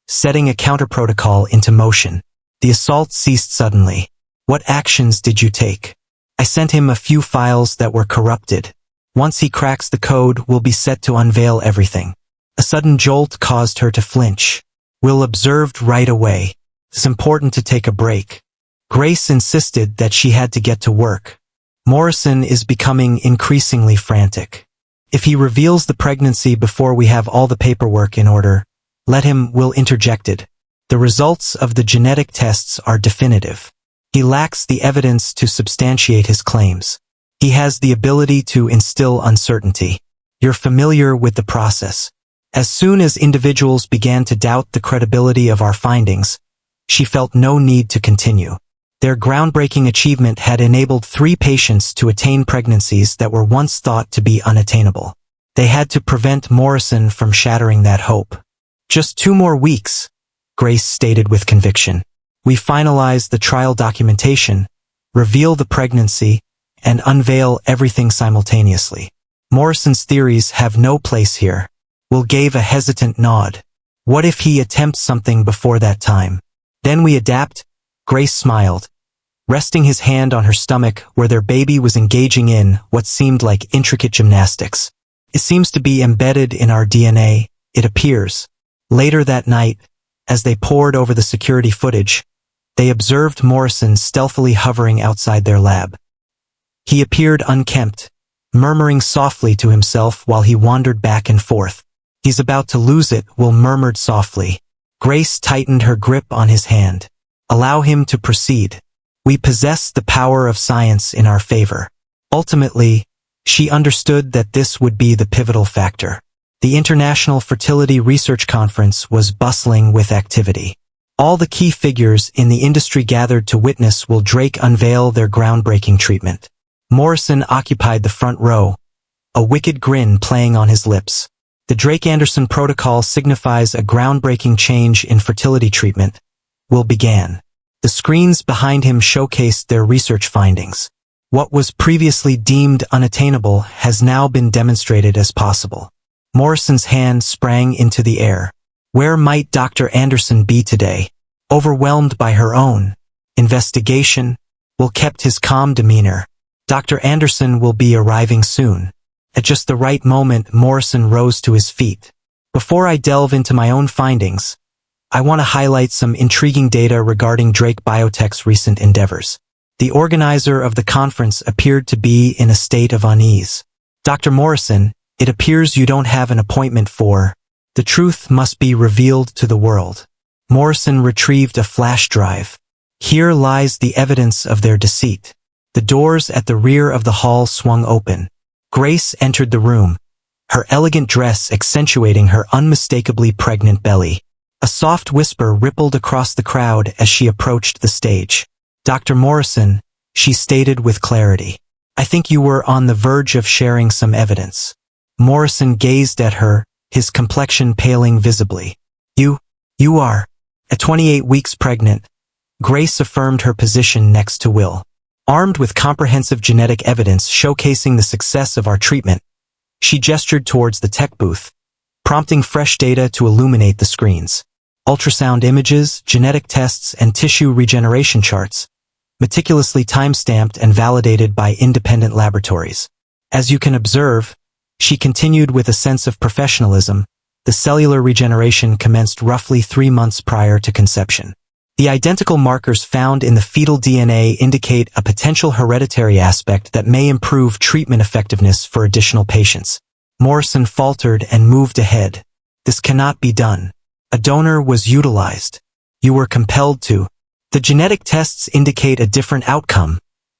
setting a counter-protocol into motion. The assault ceased suddenly. What actions did you take? I sent him a few files that were corrupted. Once he cracks the code, we'll be set to unveil everything. A sudden jolt caused her to flinch. Will observed right away. It's important to take a break. Grace insisted that she had to get to work. Morrison is becoming increasingly frantic. If he reveals the pregnancy before we have all the paperwork in order, let him, Will interjected. The results of the genetic tests are definitive. He lacks the evidence to substantiate his claims. He has the ability to instill uncertainty. You're familiar with the process. As soon as individuals began to doubt the credibility of our findings, she felt no need to continue. Their groundbreaking achievement had enabled 3 patients to attain pregnancies that were once thought to be unattainable. They had to prevent Morrison from shattering that hope. Just 2 more weeks, Grace stated with conviction. We finalize the trial documentation, reveal the pregnancy, and unveil everything simultaneously. Morrison's theories have no place here. Will gave a hesitant nod. What if he attempts something before that time? Then we adapt, Grace smiled, resting his hand on her stomach where their baby was engaging in what seemed like intricate gymnastics. It seems to be embedded in our DNA, it appears. Later that night, as they pored over the security footage, they observed Morrison stealthily hovering outside their lab. He appeared unkempt, murmuring softly to himself while he wandered back and forth. He's about to lose it, Will murmured softly. Grace tightened her grip on his hand. Allow him to proceed. We possess the power of science in our favor. Ultimately, she understood that this would be the pivotal factor. The International Fertility Research Conference was bustling with activity. All the key figures in the industry gathered to witness Will Drake unveil their groundbreaking treatment. Morrison occupied the front row, a wicked grin playing on his lips. The Drake-Anderson protocol signifies a groundbreaking change in fertility treatment. Will began. The screens behind him showcased their research findings. What was previously deemed unattainable has now been demonstrated as possible. Morrison's hand sprang into the air. Where might Dr. Anderson be today? Overwhelmed by her own investigation, Will kept his calm demeanor. Dr. Anderson will be arriving soon. At just the right moment, Morrison rose to his feet. Before I delve into my own findings, I want to highlight some intriguing data regarding Drake Biotech's recent endeavors. The organizer of the conference appeared to be in a state of unease. Dr. Morrison, it appears you don't have an appointment for. The truth must be revealed to the world. Morrison retrieved a flash drive. Here lies the evidence of their deceit. The doors at the rear of the hall swung open. Grace entered the room, her elegant dress accentuating her unmistakably pregnant belly. A soft whisper rippled across the crowd as she approached the stage. Dr. Morrison, she stated with clarity. I think you were on the verge of sharing some evidence. Morrison gazed at her, his complexion paling visibly. You are. At 28 weeks pregnant, Grace affirmed her position next to Will. Armed with comprehensive genetic evidence showcasing the success of our treatment, she gestured towards the tech booth, prompting fresh data to illuminate the screens. Ultrasound images, genetic tests, and tissue regeneration charts, meticulously time-stamped and validated by independent laboratories. As you can observe, she continued with a sense of professionalism, the cellular regeneration commenced roughly 3 months prior to conception. The identical markers found in the fetal DNA indicate a potential hereditary aspect that may improve treatment effectiveness for additional patients. Morrison faltered and moved ahead. This cannot be done. A donor was utilized. You were compelled to. The genetic tests indicate a different outcome,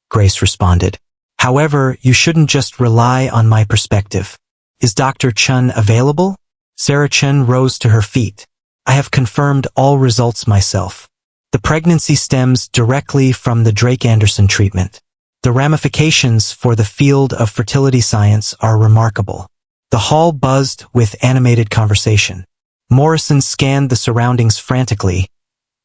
Grace responded. However, you shouldn't just rely on my perspective. Is Dr. Chun available? Sarah Chun rose to her feet. I have confirmed all results myself. The pregnancy stems directly from the Drake-Anderson treatment. The ramifications for the field of fertility science are remarkable. The hall buzzed with animated conversation. Morrison scanned the surroundings frantically,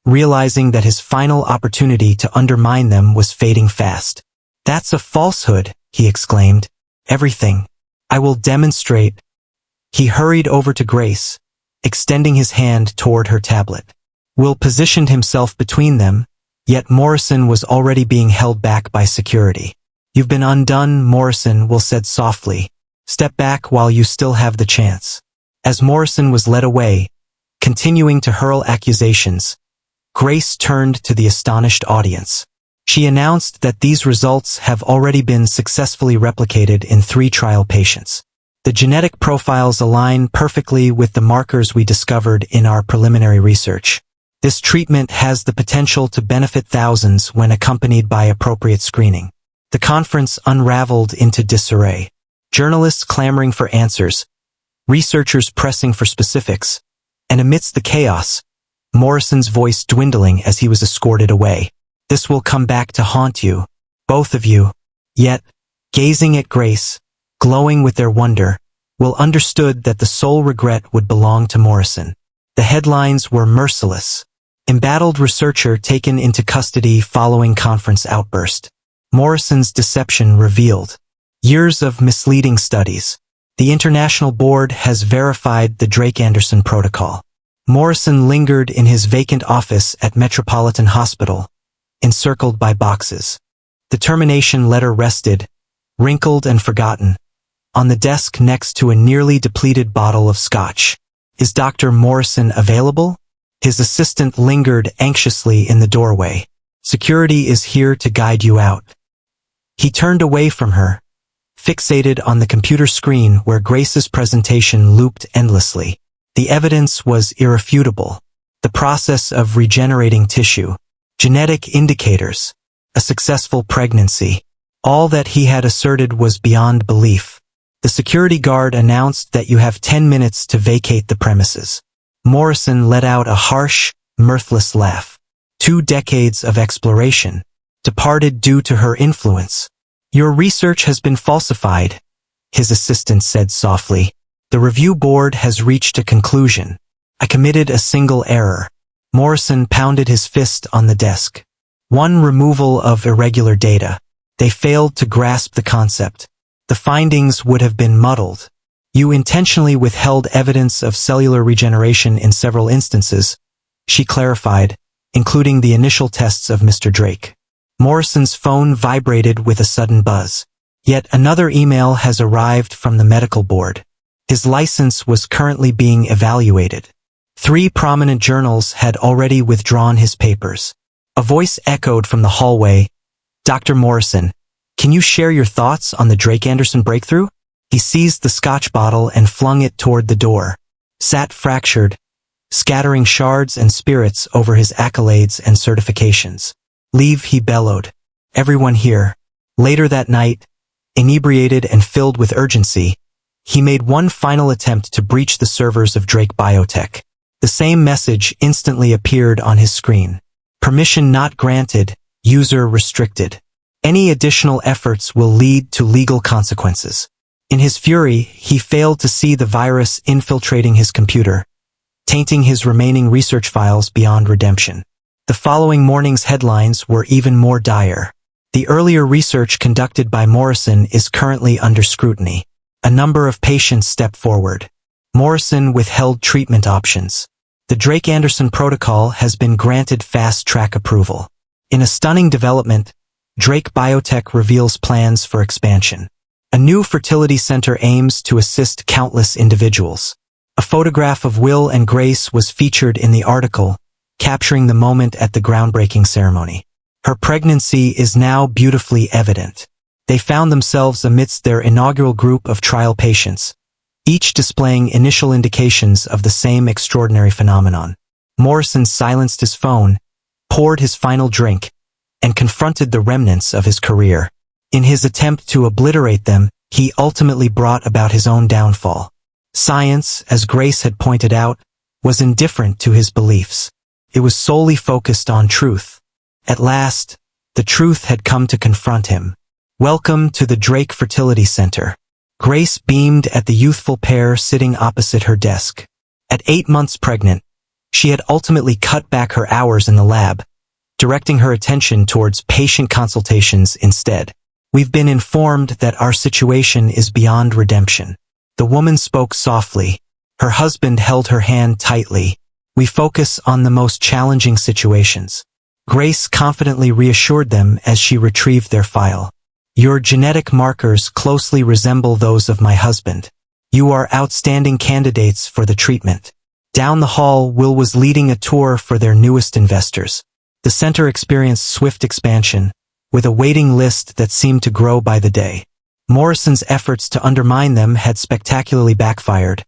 realizing that his final opportunity to undermine them was fading fast. That's a falsehood, he exclaimed. Everything. I will demonstrate. He hurried over to Grace, extending his hand toward her tablet. Will positioned himself between them, yet Morrison was already being held back by security. You've been undone, Morrison, Will said softly. Step back while you still have the chance. As Morrison was led away, continuing to hurl accusations, Grace turned to the astonished audience. She announced that these results have already been successfully replicated in 3 trial patients. The genetic profiles align perfectly with the markers we discovered in our preliminary research. This treatment has the potential to benefit thousands when accompanied by appropriate screening. The conference unraveled into disarray. Journalists clamoring for answers, researchers pressing for specifics, and amidst the chaos, Morrison's voice dwindling as he was escorted away. This will come back to haunt you, both of you. Yet, gazing at Grace, glowing with their wonder, Will understood that the sole regret would belong to Morrison. The headlines were merciless. Embattled researcher taken into custody following conference outburst. Morrison's deception revealed. Years of misleading studies. The International Board has verified the Drake-Anderson protocol. Morrison lingered in his vacant office at Metropolitan Hospital, encircled by boxes. The termination letter rested, wrinkled and forgotten, on the desk next to a nearly depleted bottle of scotch. Is Dr. Morrison available? His assistant lingered anxiously in the doorway. Security is here to guide you out. He turned away from her, fixated on the computer screen where Grace's presentation looped endlessly. The evidence was irrefutable. The process of regenerating tissue, genetic indicators, a successful pregnancy. All that he had asserted was beyond belief. The security guard announced that you have 10 minutes to vacate the premises. Morrison let out a harsh, mirthless laugh. 2 decades of exploration, departed due to her influence. Your research has been falsified, his assistant said softly. The review board has reached a conclusion. I committed a single error. Morrison pounded his fist on the desk. One removal of irregular data. They failed to grasp the concept. The findings would have been muddled. You intentionally withheld evidence of cellular regeneration in several instances, she clarified, including the initial tests of Mr. Drake. Morrison's phone vibrated with a sudden buzz. Yet another email has arrived from the medical board. His license was currently being evaluated. 3 prominent journals had already withdrawn his papers. A voice echoed from the hallway. Dr. Morrison, can you share your thoughts on the Drake-Anderson breakthrough? He seized the scotch bottle and flung it toward the door. Sat fractured, scattering shards and spirits over his accolades and certifications. Leave, he bellowed. Everyone here. Later that night, inebriated and filled with urgency, he made one final attempt to breach the servers of Drake Biotech. The same message instantly appeared on his screen. Permission not granted, user restricted. Any additional efforts will lead to legal consequences. In his fury, he failed to see the virus infiltrating his computer, tainting his remaining research files beyond redemption. The following morning's headlines were even more dire. The earlier research conducted by Morrison is currently under scrutiny. A number of patients stepped forward. Morrison withheld treatment options. The Drake-Anderson protocol has been granted fast-track approval. In a stunning development, Drake Biotech reveals plans for expansion. A new fertility center aims to assist countless individuals. A photograph of Will and Grace was featured in the article, capturing the moment at the groundbreaking ceremony. Her pregnancy is now beautifully evident. They found themselves amidst their inaugural group of trial patients, each displaying initial indications of the same extraordinary phenomenon. Morrison silenced his phone, poured his final drink, and confronted the remnants of his career. In his attempt to obliterate them, he ultimately brought about his own downfall. Science, as Grace had pointed out, was indifferent to his beliefs. It was solely focused on truth. At last, the truth had come to confront him. Welcome to the Drake Fertility Center. Grace beamed at the youthful pair sitting opposite her desk. At 8 months pregnant, she had ultimately cut back her hours in the lab, directing her attention towards patient consultations instead. We've been informed that our situation is beyond redemption. The woman spoke softly. Her husband held her hand tightly. We focus on the most challenging situations. Grace confidently reassured them as she retrieved their file. Your genetic markers closely resemble those of my husband. You are outstanding candidates for the treatment. Down the hall, Will was leading a tour for their newest investors. The center experienced swift expansion, with a waiting list that seemed to grow by the day. Morrison's efforts to undermine them had spectacularly backfired,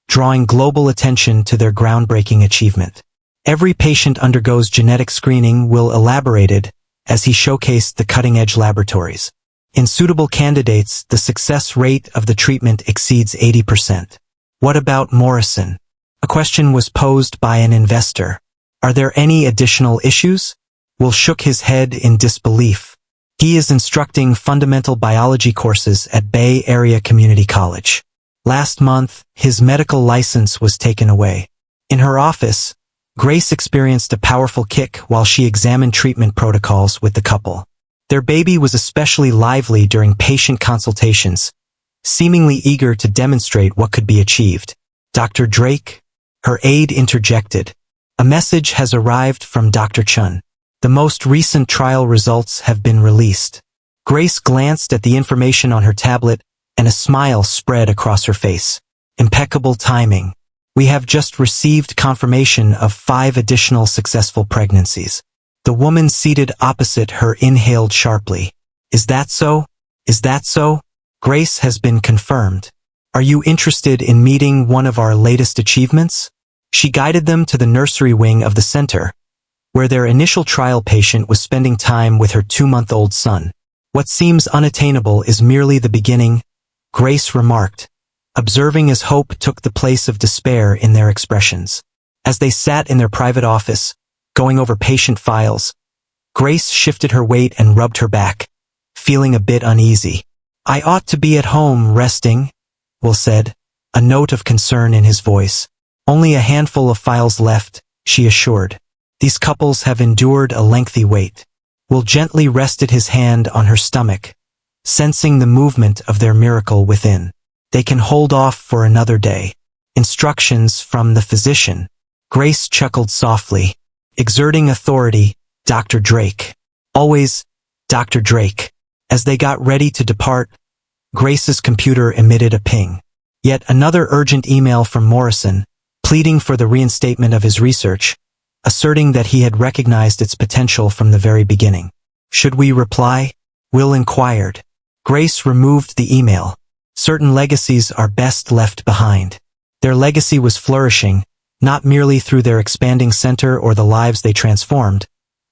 drawing global attention to their groundbreaking achievement. Every patient undergoes genetic screening, Will elaborated, as he showcased the cutting-edge laboratories. In suitable candidates, the success rate of the treatment exceeds 80%. What about Morrison? A question was posed by an investor. Are there any additional issues? Will shook his head in disbelief. He is instructing fundamental biology courses at Bay Area Community College. Last month, his medical license was taken away. In her office, Grace experienced a powerful kick while she examined treatment protocols with the couple. Their baby was especially lively during patient consultations, seemingly eager to demonstrate what could be achieved. Dr. Drake? Her aide interjected. A message has arrived from Dr. Chun. The most recent trial results have been released. Grace glanced at the information on her tablet, and a smile spread across her face. Impeccable timing. We have just received confirmation of 5 additional successful pregnancies. The woman seated opposite her inhaled sharply. Is that so? Is that so? Grace has been confirmed. Are you interested in meeting one of our latest achievements? She guided them to the nursery wing of the center, where their initial trial patient was spending time with her 2-month-old son. What seems unattainable is merely the beginning, Grace remarked, observing as hope took the place of despair in their expressions. As they sat in their private office, going over patient files, Grace shifted her weight and rubbed her back, feeling a bit uneasy. I ought to be at home resting, Will said, a note of concern in his voice. Only a handful of files left, she assured. These couples have endured a lengthy wait. Will gently rested his hand on her stomach, sensing the movement of their miracle within. They can hold off for another day. Instructions from the physician. Grace chuckled softly. Exerting authority, Dr. Drake. Always, Dr. Drake. As they got ready to depart, Grace's computer emitted a ping. Yet another urgent email from Morrison, pleading for the reinstatement of his research, asserting that he had recognized its potential from the very beginning. Should we reply? Will inquired. Grace removed the email. Certain legacies are best left behind. Their legacy was flourishing, not merely through their expanding center or the lives they transformed,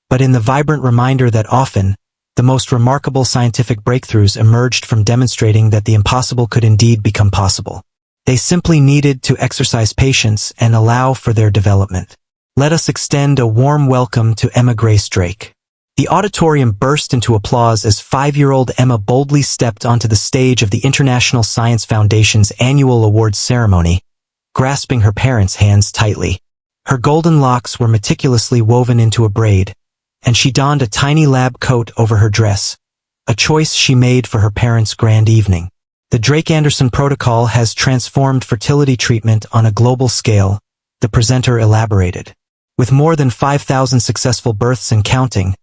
but in the vibrant reminder that often, the most remarkable scientific breakthroughs emerged from demonstrating that the impossible could indeed become possible. They simply needed to exercise patience and allow for their development. Let us extend a warm welcome to Emma Grace Drake. The auditorium burst into applause as 5-year-old Emma boldly stepped onto the stage of the International Science Foundation's annual awards ceremony, grasping her parents' hands tightly. Her golden locks were meticulously woven into a braid, and she donned a tiny lab coat over her dress, a choice she made for her parents' grand evening. The Drake-Anderson protocol has transformed fertility treatment on a global scale, the presenter elaborated. With more than 5,000 successful births and counting,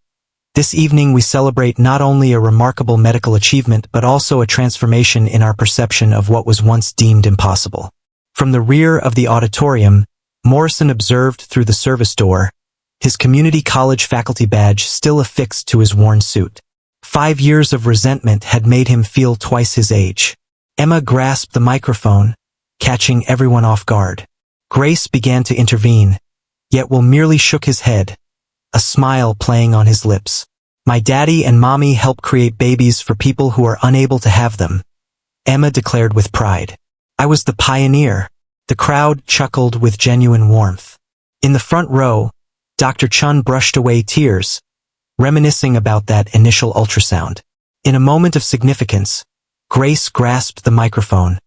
this evening we celebrate not only a remarkable medical achievement but also a transformation in our perception of what was once deemed impossible. From the rear of the auditorium, Morrison observed through the service door, his community college faculty badge still affixed to his worn suit. 5 years of resentment had made him feel twice his age. Emma grasped the microphone, catching everyone off guard. Grace began to intervene, yet Will merely shook his head, a smile playing on his lips. My daddy and mommy help create babies for people who are unable to have them, Emma declared with pride. I was the pioneer. The crowd chuckled with genuine warmth. In the front row, Dr. Chun brushed away tears, reminiscing about that initial ultrasound. In a moment of significance, Grace grasped the microphone,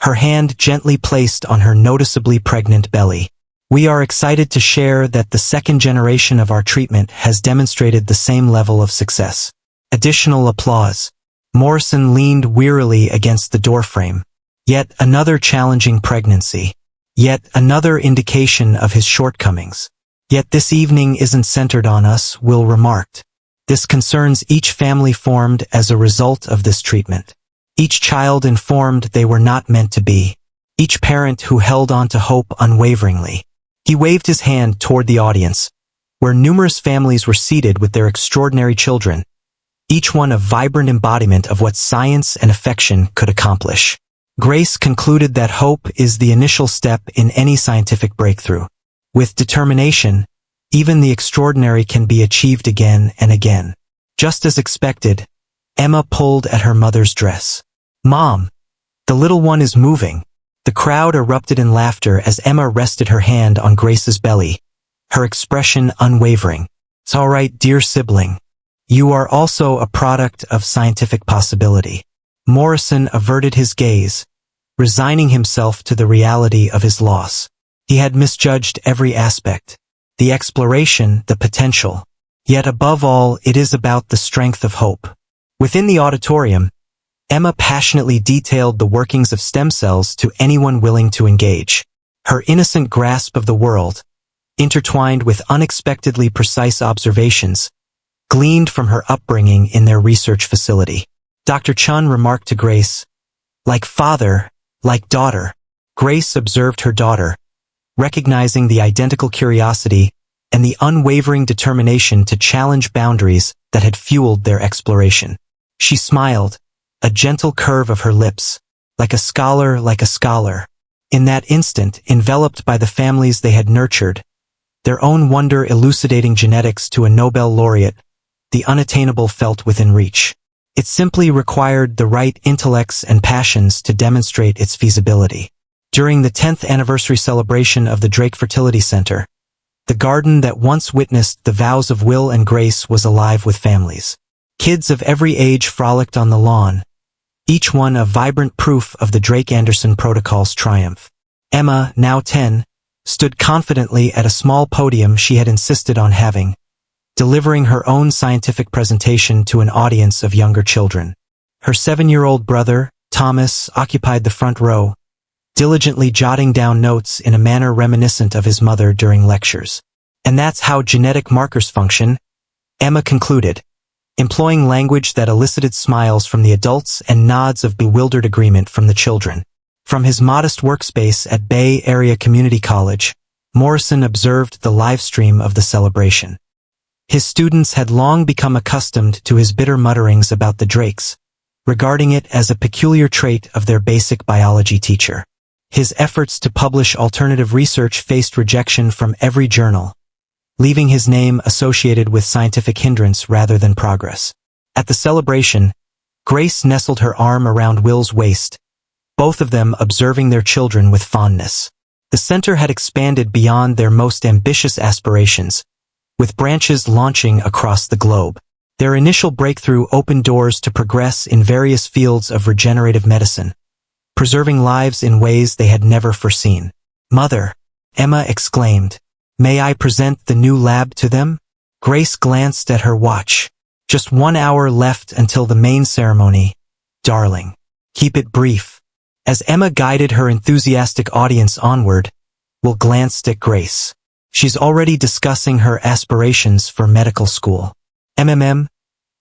her hand gently placed on her noticeably pregnant belly. We are excited to share that the second generation of our treatment has demonstrated the same level of success. Additional applause. Morrison leaned wearily against the doorframe. Yet another challenging pregnancy. Yet another indication of his shortcomings. Yet this evening isn't centered on us, Will remarked. This concerns each family formed as a result of this treatment. Each child informed they were not meant to be. Each parent who held on to hope unwaveringly. He waved his hand toward the audience, where numerous families were seated with their extraordinary children, each one a vibrant embodiment of what science and affection could accomplish. Grace concluded that hope is the initial step in any scientific breakthrough. With determination, even the extraordinary can be achieved again and again. Just as expected, Emma pulled at her mother's dress. Mom, the little one is moving. The crowd erupted in laughter as Emma rested her hand on Grace's belly, her expression unwavering. It's all right, dear sibling. You are also a product of scientific possibility. Morrison averted his gaze, resigning himself to the reality of his loss. He had misjudged every aspect. The exploration, the potential. Yet above all, it is about the strength of hope. Within the auditorium, Emma passionately detailed the workings of stem cells to anyone willing to engage. Her innocent grasp of the world, intertwined with unexpectedly precise observations, gleaned from her upbringing in their research facility. Dr. Chun remarked to Grace, like father, like daughter. Grace observed her daughter, recognizing the identical curiosity and the unwavering determination to challenge boundaries that had fueled their exploration. She smiled, a gentle curve of her lips, like a scholar, like a scholar. In that instant, enveloped by the families they had nurtured, their own wonder elucidating genetics to a Nobel laureate, the unattainable felt within reach. It simply required the right intellects and passions to demonstrate its feasibility. During the 10th anniversary celebration of the Drake Fertility Center, the garden that once witnessed the vows of Will and Grace was alive with families. Kids of every age frolicked on the lawn, each one a vibrant proof of the Drake-Anderson protocol's triumph. Emma, now 10, stood confidently at a small podium she had insisted on having, delivering her own scientific presentation to an audience of younger children. Her 7-year-old brother, Thomas, occupied the front row, diligently jotting down notes in a manner reminiscent of his mother during lectures. And that's how genetic markers function, Emma concluded, employing language that elicited smiles from the adults and nods of bewildered agreement from the children. From his modest workspace at Bay Area Community College, Morrison observed the live stream of the celebration. His students had long become accustomed to his bitter mutterings about the Drakes, regarding it as a peculiar trait of their basic biology teacher. His efforts to publish alternative research faced rejection from every journal, leaving his name associated with scientific hindrance rather than progress. At the celebration, Grace nestled her arm around Will's waist, both of them observing their children with fondness. The center had expanded beyond their most ambitious aspirations, with branches launching across the globe. Their initial breakthrough opened doors to progress in various fields of regenerative medicine, preserving lives in ways they had never foreseen. "Mother," Emma exclaimed, "may I present the new lab to them?" Grace glanced at her watch. "Just 1 hour left until the main ceremony. Darling, keep it brief." As Emma guided her enthusiastic audience onward, Will glanced at Grace. "She's already discussing her aspirations for medical school."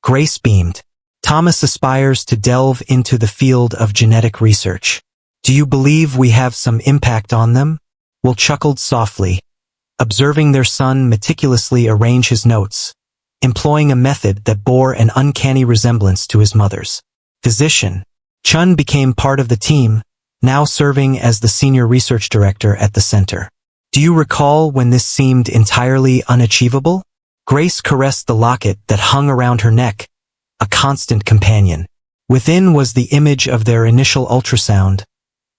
Grace beamed. "Thomas aspires to delve into the field of genetic research. Do you believe we have some impact on them?" Will chuckled softly, observing their son meticulously arrange his notes, employing a method that bore an uncanny resemblance to his mother's. Physician Chun became part of the team, now serving as the senior research director at the center. "Do you recall when this seemed entirely unachievable?" Grace caressed the locket that hung around her neck, a constant companion. Within was the image of their initial ultrasound,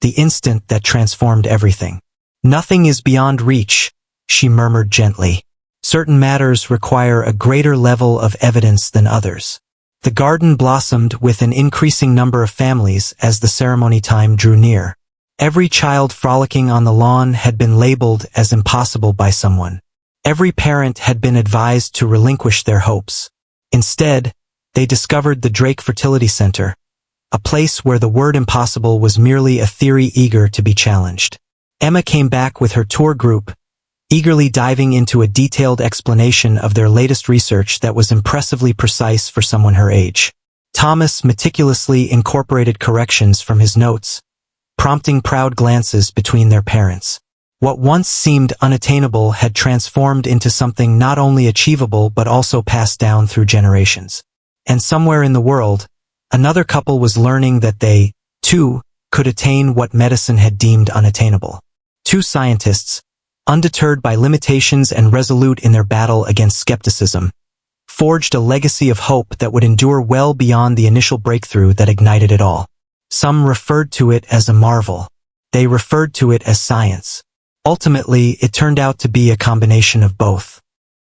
the instant that transformed everything. "Nothing is beyond reach," she murmured gently. "Certain matters require a greater level of evidence than others." The garden blossomed with an increasing number of families as the ceremony time drew near. Every child frolicking on the lawn had been labeled as impossible by someone. Every parent had been advised to relinquish their hopes. Instead, they discovered the Drake Fertility Center, a place where the word impossible was merely a theory eager to be challenged. Emma came back with her tour group, eagerly diving into a detailed explanation of their latest research that was impressively precise for someone her age. Thomas meticulously incorporated corrections from his notes, prompting proud glances between their parents. What once seemed unattainable had transformed into something not only achievable but also passed down through generations. And somewhere in the world, another couple was learning that they, too, could attain what medicine had deemed unattainable. Two scientists, undeterred by limitations and resolute in their battle against skepticism, forged a legacy of hope that would endure well beyond the initial breakthrough that ignited it all. Some referred to it as a marvel. They referred to it as science. Ultimately, it turned out to be a combination of both.